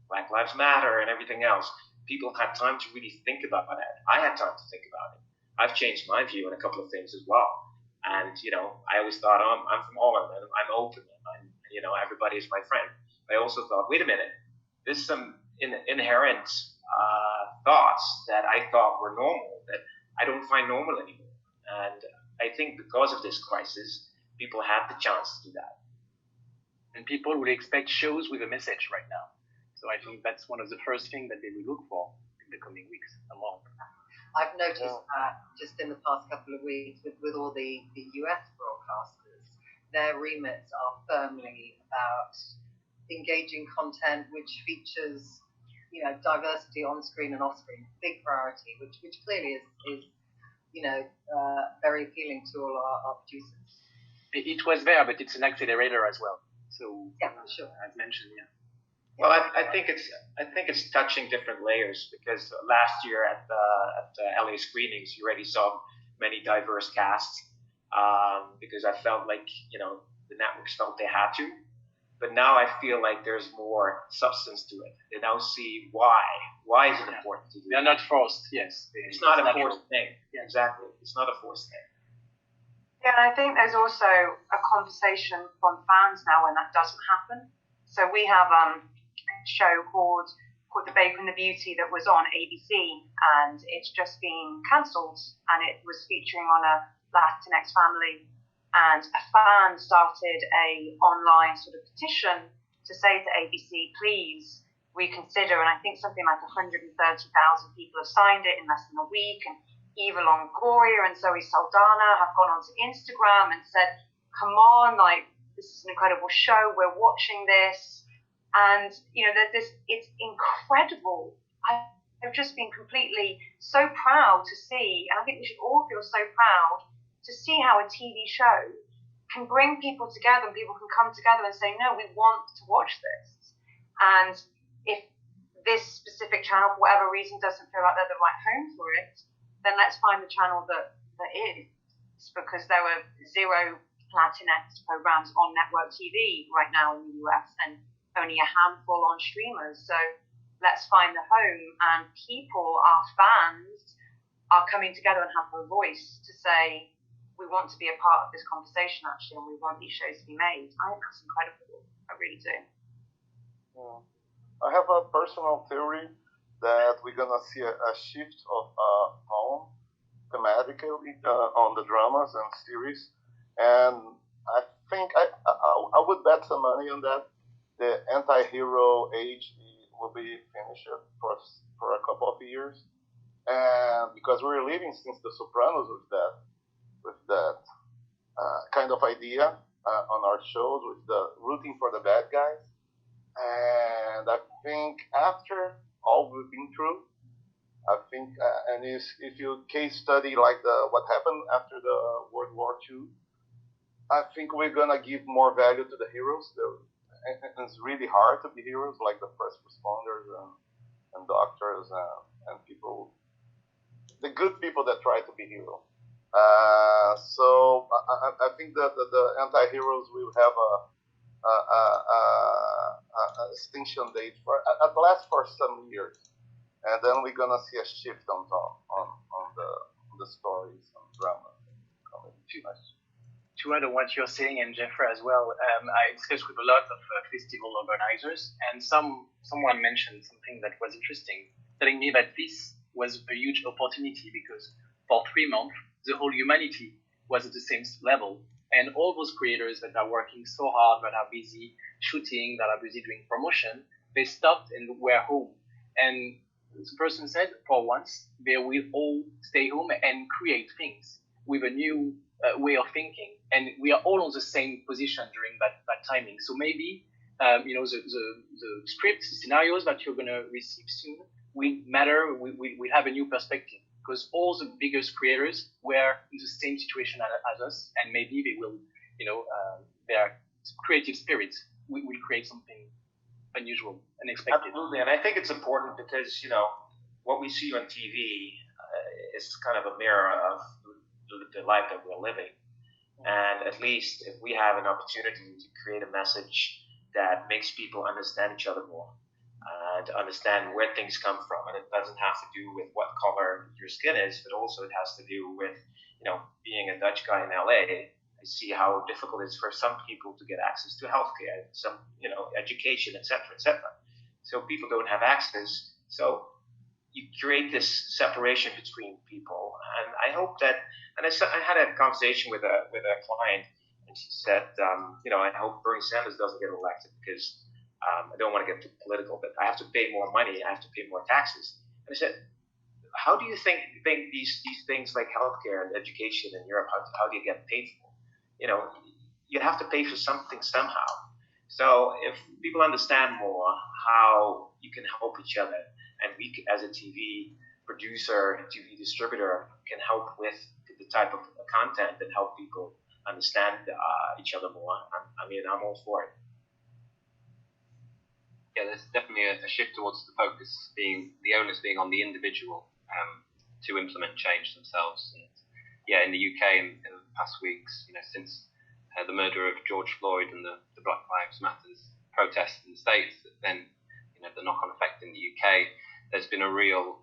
Black Lives Matter and everything else. People had time to really think about that. I had time to think about it. I've changed my view on a couple of things as well. And, I always thought, oh, I'm from Holland and I'm open and everybody is my friend. But I also thought, wait a minute, there's some inherent thoughts that I thought were normal that I don't find normal anymore. And I think because of this crisis, people have the chance to do that. And people will expect shows with a message right now. So I think that's one of the first things that they will look for in the coming weeks and months. I've noticed that just in the past couple of weeks with all the US broadcasters, their remits are firmly about engaging content which features, diversity on screen and off screen, big priority, which clearly is very appealing to all our producers. It was there, but it's an accelerator as well. So yeah, for sure. As mentioned, yeah. Well, I think it's touching different layers, because last year at the LA screenings, you already saw many diverse casts, because I felt like the networks felt they had to. But now I feel like there's more substance to it. They now see why. Why is it important to do? They're not forced. Yes, it's not a forced thing. Yeah. Exactly, it's not a forced thing. Yeah, and I think there's also a conversation from fans now when that doesn't happen. So we have a show called The Baker and the Beauty that was on ABC, and it's just been cancelled, and it was featuring on a Latinx family. And a fan started a online sort of petition to say to ABC, please reconsider. And I think something like 130,000 people have signed it in less than a week. And Eva Longoria and Zoe Saldana have gone onto Instagram and said, come on, like, this is an incredible show. We're watching this. And, there's this, it's incredible. I've just been completely so proud to see, and I think we should all feel so proud to see how a TV show can bring people together, and people can come together and say, no, we want to watch this. And if this specific channel, for whatever reason, doesn't feel like they're the right home for it, then let's find the channel that is. Because there were 0 Latinx programs on network TV right now in the US, and only a handful on streamers. So let's find the home, and people, our fans, are coming together and have a voice to say, we want to be a part of this conversation, actually, and we want these shows to be made. I think that's incredible. I really do. Yeah. I have a personal theory that we're going to see a shift of tone thematically on the dramas and series. And I think I would bet some money on that. The anti-hero age will be finished for a couple of years. And because we're living since The Sopranos with that kind of idea on our shows, with the rooting for the bad guys. And I think after all we've been through, and if you case study like what happened after the World War II, I think we're gonna give more value to the heroes. It's really hard to be heroes, like the first responders and doctors and people, the good people that try to be heroes. So I think that the anti-heroes will have a extinction date for at least for some years, and then we're gonna see a shift on the stories and drama. To add on what you're saying, and Jeffrey as well, I discussed with a lot of festival organizers, and someone mentioned something that was interesting, telling me that this was a huge opportunity because for 3 months, the whole humanity was at the same level. And all those creators that are working so hard, that are busy shooting, that are busy doing promotion, they stopped and were home. And the person said, for once, they will all stay home and create things with a new way of thinking. And we are all on the same position during that timing. So maybe, the scripts, the scenarios that you're going to receive soon will matter, will have a new perspective. Because all the biggest creators were in the same situation as us, and maybe they will, their creative spirit will create something unusual, unexpected. Absolutely, and I think it's important because, what we see on TV is kind of a mirror of the life that we're living. And at least if we have an opportunity to create a message that makes people understand each other more, to understand where things come from, and it doesn't have to do with what color your skin is, but also it has to do with, being a Dutch guy in LA. I see how difficult it is for some people to get access to healthcare, some, education, etc., etc. So people don't have access. So you create this separation between people, and I hope that. And I had a conversation with a client, and she said, I hope Bernie Sanders doesn't get elected because. I don't want to get too political, but I have to pay more money. I have to pay more taxes. And I said, how do you think these things like healthcare and education in Europe, how do you get paid for? you have to pay for something somehow. So if people understand more how you can help each other, and we as a TV producer, TV distributor, can help with the type of content and help people understand each other more, I'm all for it. Yeah, there's definitely a shift towards the focus being, the onus being on the individual to implement change themselves. And yeah, in the UK in the past weeks, since the murder of George Floyd and the Black Lives Matters protests in the States, then the knock-on effect in the UK, there's been a real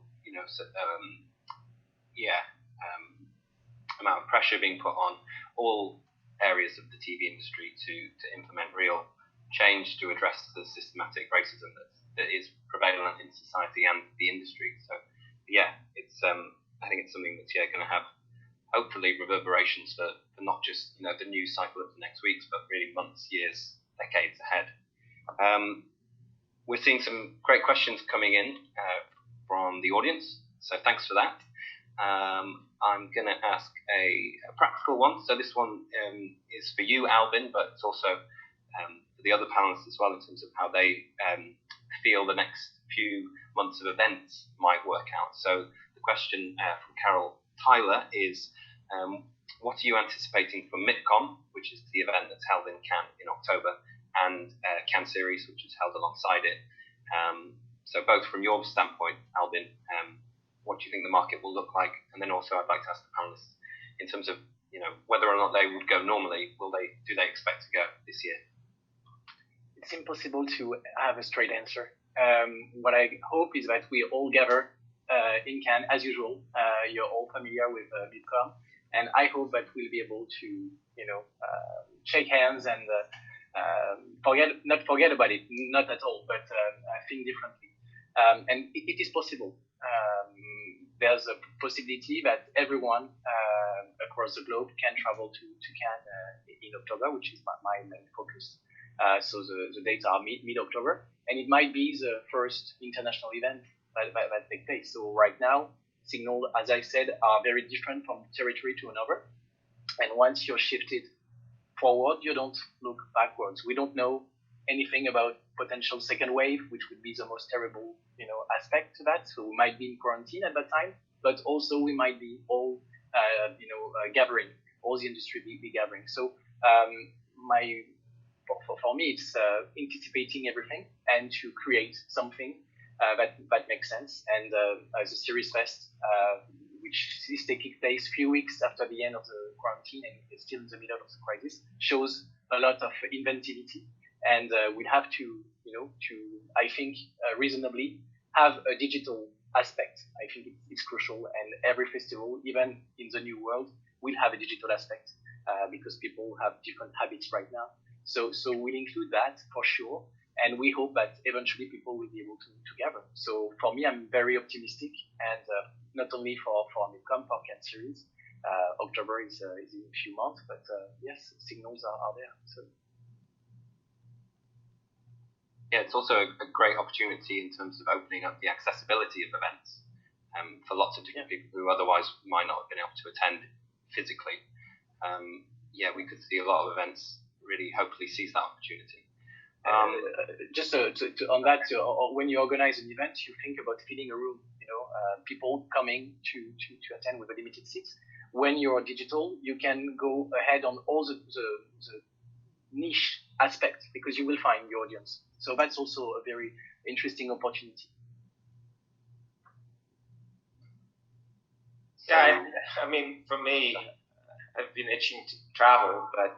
amount of pressure being put on all areas of the TV industry to implement real change to address the systematic racism that is prevalent in society and the industry. So yeah, it's I think it's something that's going to have hopefully reverberations for not just the news cycle of the next weeks, but really months, years, decades ahead. We're seeing some great questions coming in from the audience, so thanks for that. I'm going to ask a practical one. So this one is for you, Albin, but it's also for the other panelists as well, in terms of how they feel the next few months of events might work out. So the question from Carol Tyler is, what are you anticipating from MIPCOM, which is the event that's held in Cannes in October, and CanneSeries, which is held alongside it? So both from your standpoint, Albin, what do you think the market will look like? And then also I'd like to ask the panelists in terms of, whether or not they would go normally, do they expect to go this year? It's impossible to have a straight answer. What I hope is that we all gather in Cannes as usual. You're all familiar with MIPCOM, and I hope that we'll be able to, shake hands and not forget about it, not at all, but think differently. And it is possible. There's a possibility that everyone across the globe can travel to Cannes in October, which is my main focus. So the dates are mid-October, and it might be the first international event that takes place. So right now, signals, as I said, are very different from territory to another. And once you're shifted forward, you don't look backwards. We don't know anything about potential second wave, which would be the most terrible, aspect to that. So we might be in quarantine at that time, but also we might be all, gathering, all the industry be gathering. So for me, it's anticipating everything and to create something that makes sense. And as a SeriesFest, which is taking place a few weeks after the end of the quarantine and is still in the middle of the crisis, shows a lot of inventivity. And we have to, I think, reasonably have a digital aspect. I think it's crucial, and every festival, even in the new world, will have a digital aspect because people have different habits right now. So we'll include that for sure, and we hope that eventually people will be able to gather. So for me, I'm very optimistic, and not only for MIPCOM, for CanneSeries. October is in a few months, but yes, signals are there. So. Yeah, it's also a great opportunity in terms of opening up the accessibility of events for lots of different people who otherwise might not have been able to attend physically. We could see a lot of events really hopefully seize that opportunity. Just on that, when you organize an event, you think about filling a room, people coming to attend with a limited seats. When you're digital, you can go ahead on all the niche aspect because you will find your audience. So that's also a very interesting opportunity. Yeah, I mean, for me, I've been itching to travel, but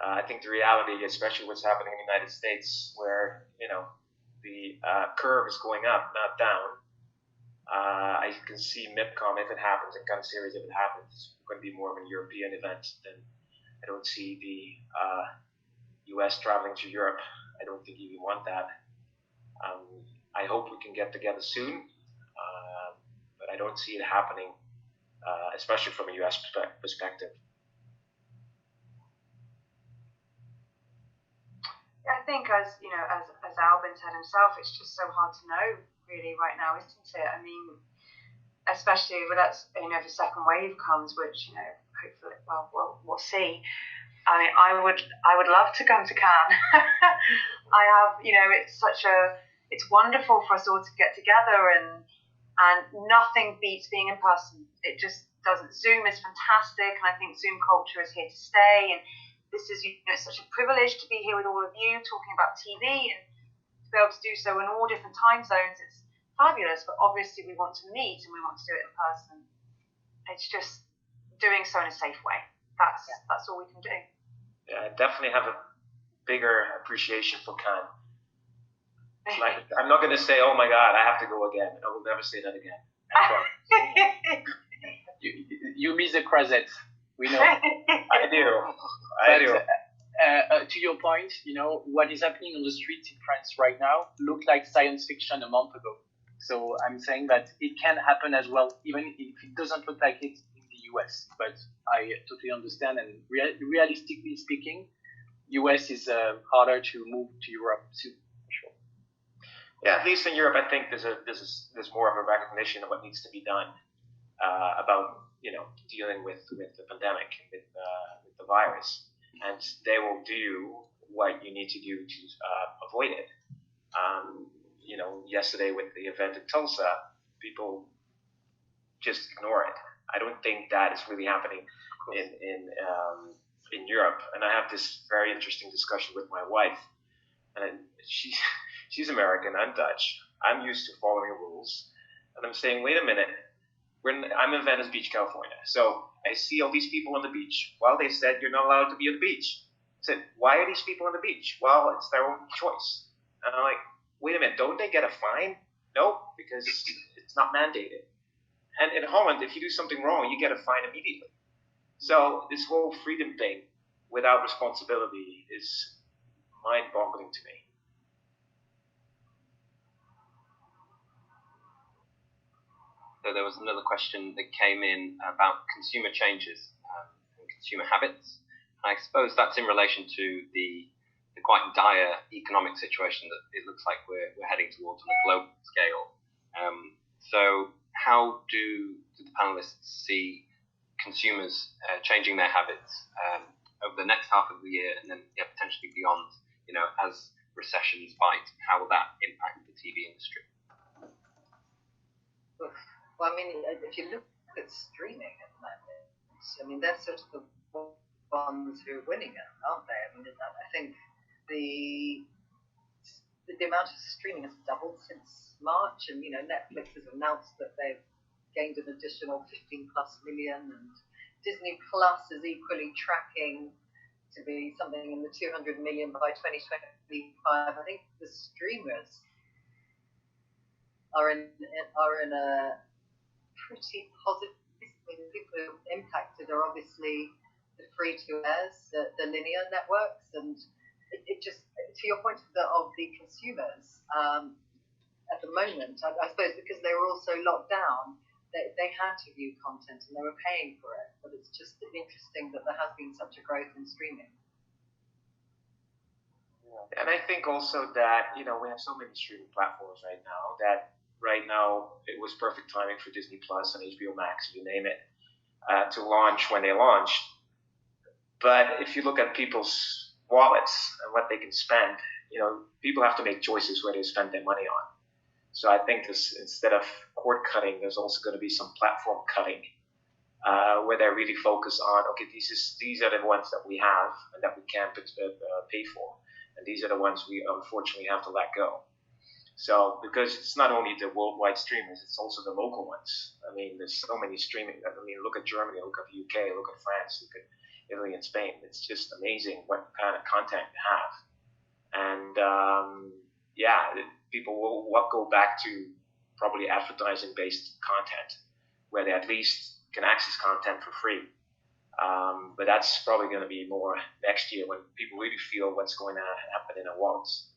I think the reality, especially what's happening in the United States, where the curve is going up, not down. I can see MIPCOM if it happens, and CanneSeries if it happens, it's going to be more of a European event. Than I don't see the U.S. traveling to Europe. I don't think you want that. I hope we can get together soon, but I don't see it happening, especially from a U.S. perspective. I think, as Albin said himself, it's just so hard to know really right now, isn't it? I mean, especially if the second wave comes, which hopefully, we'll see. I mean, I would love to come to Cannes. I have, it's wonderful for us all to get together, and nothing beats being in person. It just doesn't. Zoom is fantastic, and I think Zoom culture is here to stay. And this is, it's such a privilege to be here with all of you talking about TV, and to be able to do so in all different time zones. It's fabulous, but obviously we want to meet and we want to do it in person. It's just doing so in a safe way. That's all we can do. Yeah, I definitely have a bigger appreciation for Cannes. It's like, I'm not going to say, oh my God, I have to go again. I will never say that again. You miss the crozet, we know. I do. To your point, what is happening on the streets in France right now looked like science fiction a month ago. So I'm saying that it can happen as well, even if it doesn't look like it in the US. But I totally understand, and realistically speaking, US is harder to move to Europe soon, for sure. Yeah, at least in Europe, I think there's more of a recognition of what needs to be done about dealing with the pandemic, with the virus, and they will do what you need to do to avoid it. Yesterday with the event in Tulsa, people just ignore it. I don't think that is really happening in Europe. And I have this very interesting discussion with my wife, and she's American, I'm Dutch. I'm used to following rules, and I'm saying, wait a minute. I'm in Venice Beach, California. So I see all these people on the beach. Well, they said you're not allowed to be on the beach. I said, why are these people on the beach? Well, it's their own choice. And I'm like, wait a minute, don't they get a fine? No, because it's not mandated. And in Holland, if you do something wrong, you get a fine immediately. So this whole freedom thing without responsibility is mind-boggling to me. So there was another question that came in about consumer changes and consumer habits. And I suppose that's in relation to the quite dire economic situation that it looks like we're heading towards on a global scale. So how do the panelists see consumers changing their habits over the next half of the year, and then potentially beyond? As recessions bite, how will that impact the TV industry? Well, I mean, if you look at streaming at the moment, they're sort of the ones who are winning it, aren't they? I think the amount of streaming has doubled since March, and Netflix has announced that they've gained an additional 15+ million, and Disney Plus is equally tracking to be something in the 200 million by 2025. I think the streamers are in a pretty positive. The people who are impacted are obviously the free-to-airs, the linear networks, and it just, to your point of the consumers, at the moment, I suppose because they were also locked down, they had to view content and they were paying for it. But it's just interesting that there has been such a growth in streaming. And I think also that, we have so many streaming platforms right now that it was perfect timing for Disney Plus and HBO Max, you name it, to launch when they launched. But if you look at people's wallets and what they can spend, people have to make choices where they spend their money on. So I think this, instead of cord cutting, there's also going to be some platform cutting, where they really focus on, okay, these are the ones that we have and that we can't pay for, and these are the ones we unfortunately have to let go. So, because it's not only the worldwide streamers, it's also the local ones. There's so many streaming. Look at Germany, look at the UK, look at France, look at Italy and Spain. It's just amazing what kind of content they have. And people will go back to probably advertising-based content, where they at least can access content for free. But that's probably going to be more next year when people really feel what's going to happen in their wallets.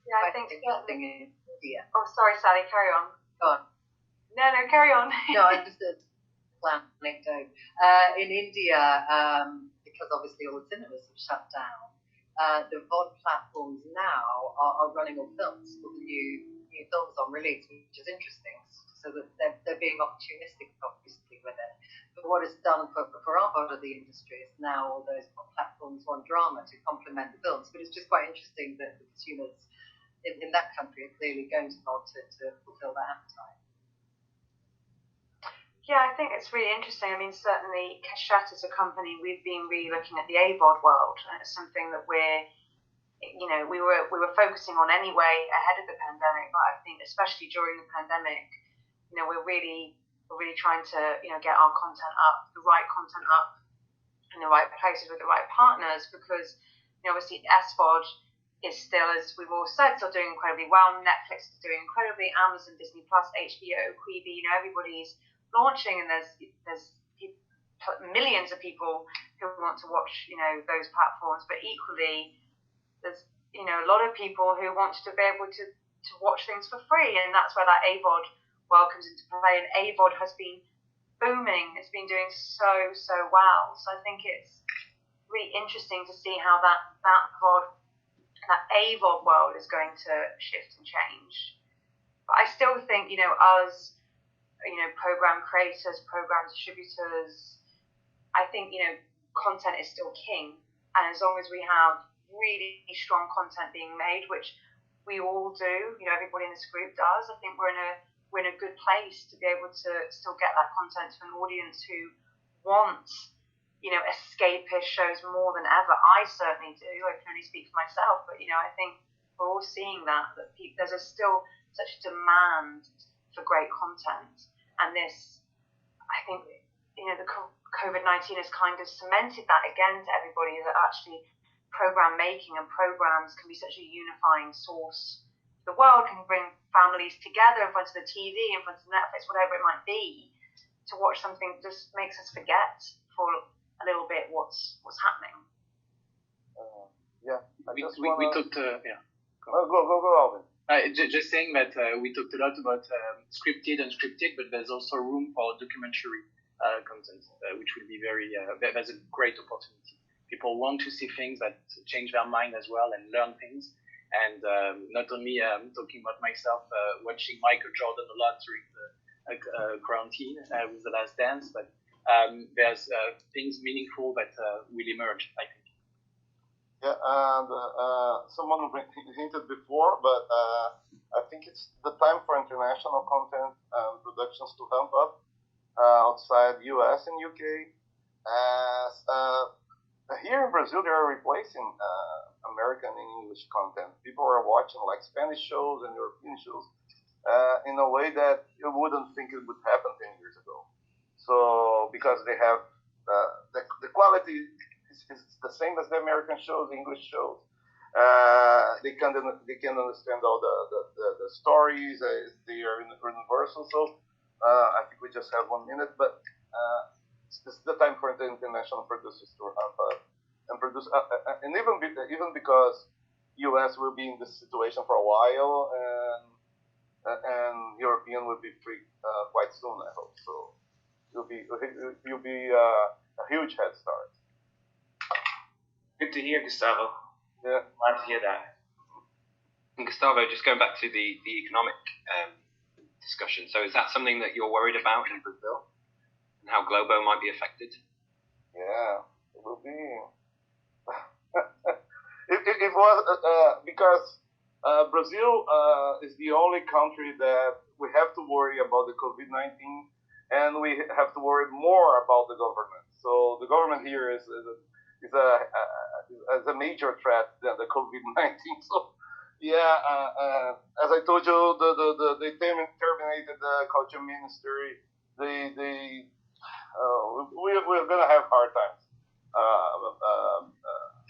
Yeah, I think certainly. Yeah. Oh, sorry, Sally. Carry on. Go on. No, carry on. No, I just did anecdote. In India, because obviously all the cinemas have shut down, the VOD platforms now are running on films, all the new films on release, which is interesting. so that they're being opportunistic, obviously, with it. But what it's done for our part of the industry is now all those platforms want drama to complement the films. But it's just quite interesting that the consumers in that country are clearly going to nod to fulfill that appetite. Yeah, I think it's really interesting. I mean, certainly Keshet as a company, we've been really looking at the AVOD world, and it's something that we were focusing on anyway ahead of the pandemic. But I think especially during the pandemic, we're really trying to get our content up, the right content up, in the right places with the right partners, because obviously SVOD is still, as we've all said, still doing incredibly well. Netflix is doing incredibly. Amazon, Disney Plus, HBO, Quibi, everybody's launching, and there's millions of people who want to watch those platforms, but equally there's a lot of people who want to be able to watch things for free, and that's where that AVOD world comes into play. And AVOD has been booming. It's been doing so well. So I think it's really interesting to see how that AVOD world is going to shift and change. But I still think us, program creators, program distributors, I think, content is still king. And as long as we have really strong content being made, which we all do, everybody in this group does, I think we're in a good place to be able to still get that content to an audience who wants, escapist shows more than ever. I certainly do. I can only speak for myself, but, I think we're all seeing that there's still such a demand for great content. And this, I think, the COVID-19 has kind of cemented that again to everybody, that actually program making and programs can be such a unifying source. The world can bring families together in front of the TV, in front of Netflix, whatever it might be, to watch something that just makes us forget for a little bit what's happening. We talked. Go, Albin. Just saying that we talked a lot about scripted and unscripted, but there's also room for documentary content, which will be that's a great opportunity. People want to see things that change their mind as well and learn things. And not only talking about myself, watching Michael Jordan a lot during the quarantine with The Last Dance, but there's things meaningful that will emerge, I think. Yeah, and someone hinted before, but I think it's the time for international content productions to ramp up outside US and UK. As here in Brazil, they are replacing American and English content. People are watching like Spanish shows and European shows in a way that you wouldn't think it would happen 10 years ago. So because they have the quality is the same as the American shows, English shows. They can understand all the stories. They are universal. So I think we just have 1 minute, but this is the time for the international producers to ramp up and produce. And even because US will be in this situation for a while, and European will be free quite soon, I hope. So you'll be a huge head start. Good to hear, Gustavo. Yeah, glad to hear that. And Gustavo, just going back to the economic discussion. So is that something that you're worried about in Brazil, and how Globo might be affected? Yeah, it will be. it was because Brazil is the only country that we have to worry about the COVID-19, and we have to worry more about the government. So the government here is a major threat than the COVID-19. So yeah, as I told you, they terminated the culture ministry. We're gonna have hard times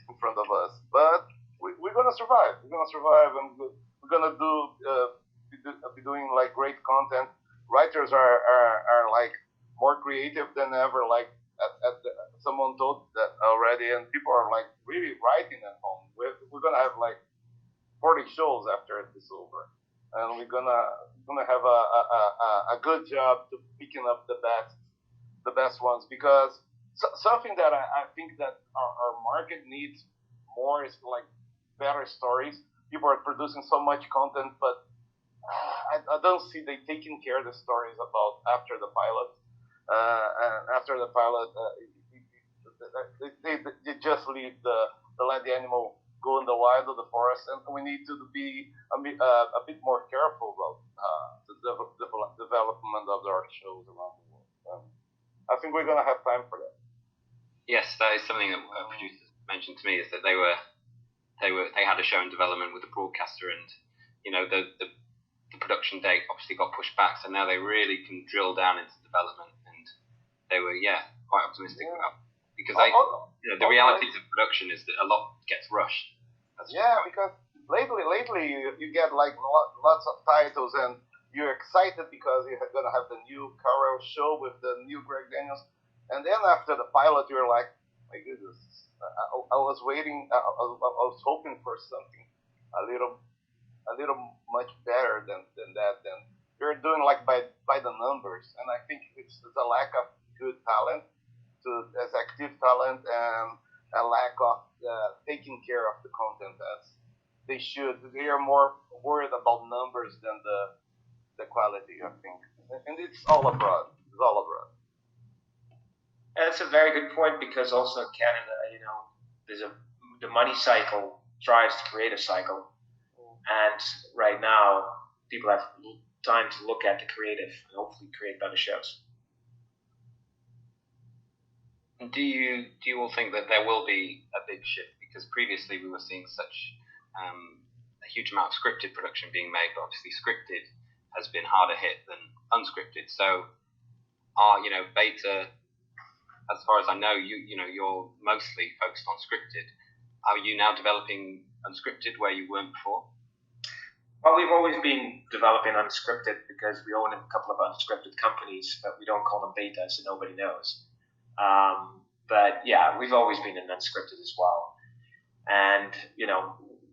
in front of us, but we're gonna survive. We're gonna survive, and we're gonna be doing like great content. Writers are like more creative than ever. Like someone told that already, and people are like really writing at home. We're gonna have like 40 shows after it is over, and we're gonna have a good job to picking up the best ones, because something that I think that our market needs more is like better stories. People are producing so much content, but I don't see they taking care of the stories about after the pilot. And after the pilot, they just leave the let the animal go in the wild of the forest, and we need to be a bit more careful about the development of our shows around the world. I think we're gonna have time for that. Yes, that is something that producers mentioned to me, is that they had a show in development with the broadcaster, and the production date obviously got pushed back, so now they really can drill down into development, and they were quite optimistic about it. Because the realities of production is that a lot gets rushed. Because lately you get like lots of titles, and you're excited because you're gonna have the new Carell show with the new Greg Daniels, and then after the pilot you're like, my goodness, I was waiting, I was hoping for something a little much better than that. Then you're doing like by the numbers, and I think it's a lack of good talent, executive talent, and a lack of taking care of the content as they should. They are more worried about numbers than the quality, I think. And it's all abroad. And it's a very good point, because also in Canada, there's the money cycle drives the creative cycle, and right now people have time to look at the creative and hopefully create better shows. Do you all think that there will be a big shift? Because previously we were seeing such a huge amount of scripted production being made, but obviously scripted has been harder hit than unscripted. So, Beta, as far as I know, you're mostly focused on scripted. Are you now developing unscripted where you weren't before? Well, we've always been developing unscripted because we own a couple of unscripted companies, but we don't call them Beta, so nobody knows. But yeah, we've always been in unscripted as well. And,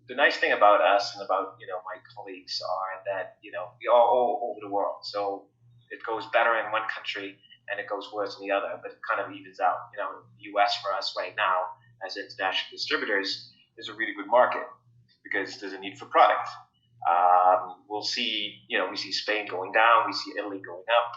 the nice thing about us and about, my colleagues are that, we are all over the world. So it goes better in one country and it goes worse in the other, but it kind of evens out. US for us right now as international distributors is a really good market because there's a need for product. We'll see, we see Spain going down, we see Italy going up.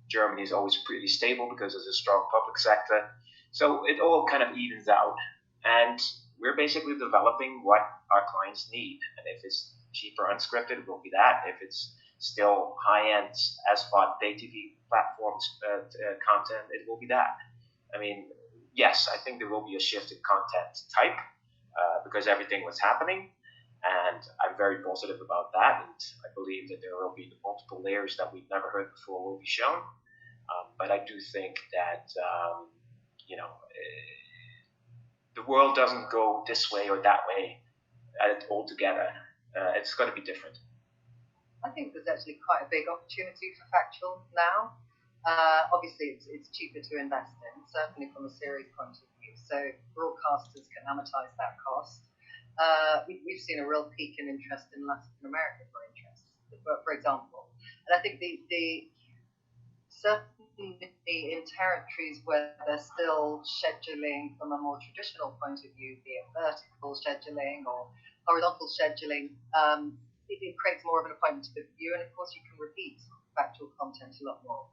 Germany is always pretty stable because there's a strong public sector. So it all kind of evens out. And we're basically developing what our clients need. And if it's cheaper unscripted, it will be that. If it's still high-end SVOD, pay TV platforms content, it will be that. I mean, yes, I think there will be a shift in content type because everything was happening. And I'm very positive about that. And I believe that there will be multiple layers that we've never heard before will be shown. But I do think that, the world doesn't go this way or that way altogether. It's going to be different. I think there's actually quite a big opportunity for factual now. Obviously, it's cheaper to invest in, certainly from a series point of view. So broadcasters can amortize that cost. We've seen a real peak in interest in Latin America, for example. And I think the certainly in territories where they're still scheduling from a more traditional point of view, be it vertical scheduling or horizontal scheduling, it creates more of an appointment to the viewer, and of course you can repeat factual content a lot more.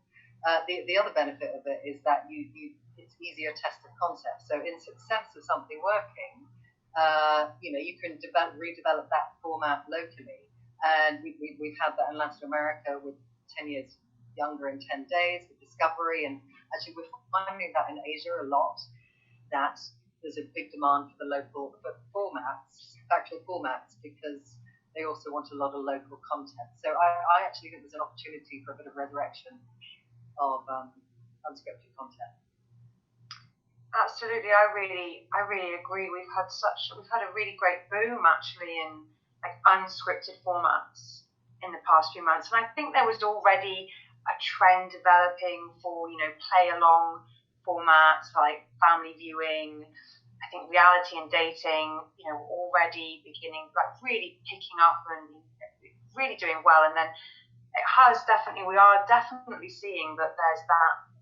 The other benefit of it is that it's easier test of concept. So in success of something working, you can redevelop that format locally. And we've had that in Latin America with 10 years younger in 10 days with Discovery. And actually we're finding that in Asia a lot, that there's a big demand for the local formats, factual formats, because they also want a lot of local content. So I actually think there's an opportunity for a bit of resurrection of unscripted content. Absolutely, I really agree. We've had a really great boom actually in like unscripted formats in the past few months, and I think there was already a trend developing for play along formats like family viewing. I think reality and dating, already beginning like really picking up and really doing well, and then we are definitely seeing that there's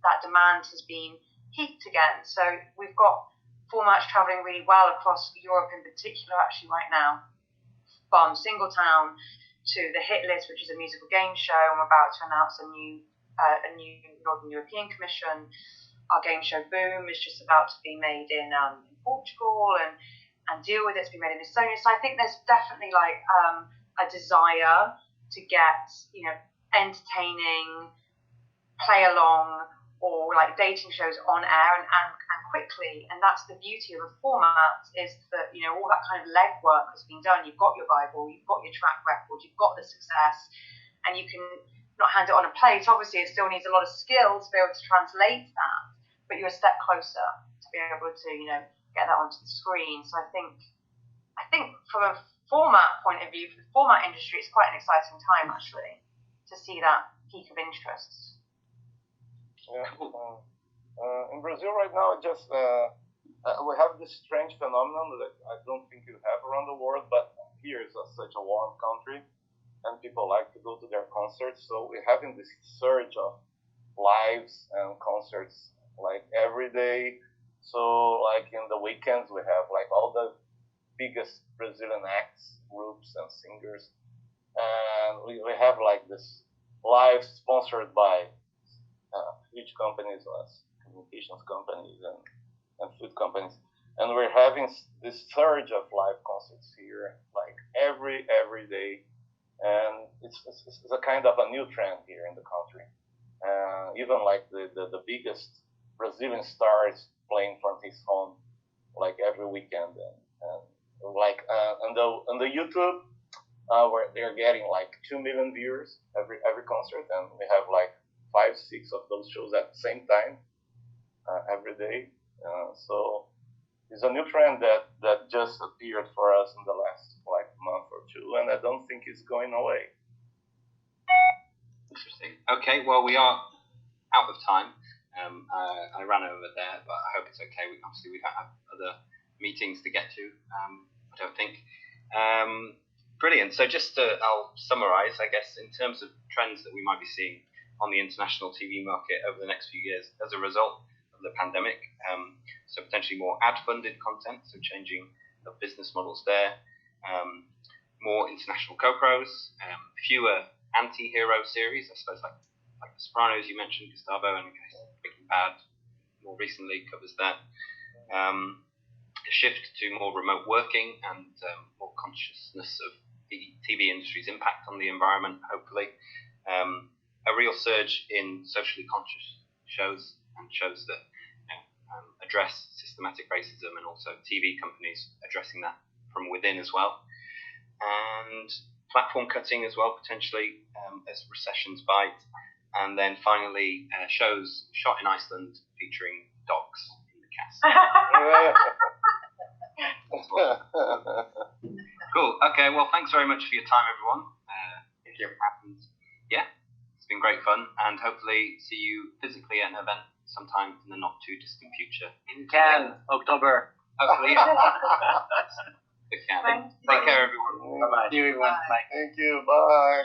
that demand has been peaked again. So we've got formats traveling really well across Europe in particular actually right now, from Singletown to the Hit List, which is a musical game show, and we're about to announce a new Northern European Commission. Our game show Boom is just about to be made in Portugal, and Deal With It's been made in Estonia. So I think there's definitely like a desire to get, you know, entertaining, play along, or like dating shows on air and quickly. And that's the beauty of a format, is that, you know, all that kind of legwork has been done. You've got your Bible, you've got your track record, you've got the success, and you can not hand it on a plate. Obviously, it still needs a lot of skill to be able to translate that, but you're a step closer to be able to, you know, get that onto the screen. So I think from a format point of view, for the format industry, it's quite an exciting time actually to see that peak of interest. Yeah. In Brazil right now, just we have this strange phenomenon that I don't think you have around the world, but here is such a warm country, and people like to go to their concerts. So we're having this surge of lives and concerts like every day. So like in the weekends, we have like all the biggest Brazilian acts, groups, and singers, and we have like this live sponsored by huge companies, communications companies, and food companies, and we're having this surge of live concerts here, like every day, and it's a kind of a new trend here in the country. Even like the biggest Brazilian stars playing from his home, like every weekend, and like on the YouTube, where they're getting like 2 million viewers every concert, and we have like 5-6 of those shows at the same time every day. So it's a new trend that just appeared for us in the last like month or two, and I don't think it's going away. Interesting. Okay, well, we are out of time. I ran over there, but I hope it's okay. We don't have other meetings to get to, I don't think. Brilliant. So I'll summarize, I guess, in terms of trends that we might be seeing on the international TV market over the next few years as a result of the pandemic. So potentially more ad-funded content, so changing of business models there. More international co-pros, fewer anti-hero series, I suppose, like The Sopranos you mentioned, Gustavo, and Breaking Bad more recently covers that. A shift to more remote working and more consciousness of the TV industry's impact on the environment, hopefully. A real surge in socially conscious shows, and shows that address systematic racism, and also TV companies addressing that from within as well. And platform cutting as well, potentially, as recessions bite. And then finally, shows shot in Iceland featuring dogs in the cast. Cool. Okay, well, thanks very much for your time, everyone. Thank you. Yeah, it's been great fun, and hopefully see you physically at an event sometime in the not too distant future. In Cannes, October. Hopefully. Take care, everyone. Bye-bye. See you, everyone. Bye. Thank you. Bye.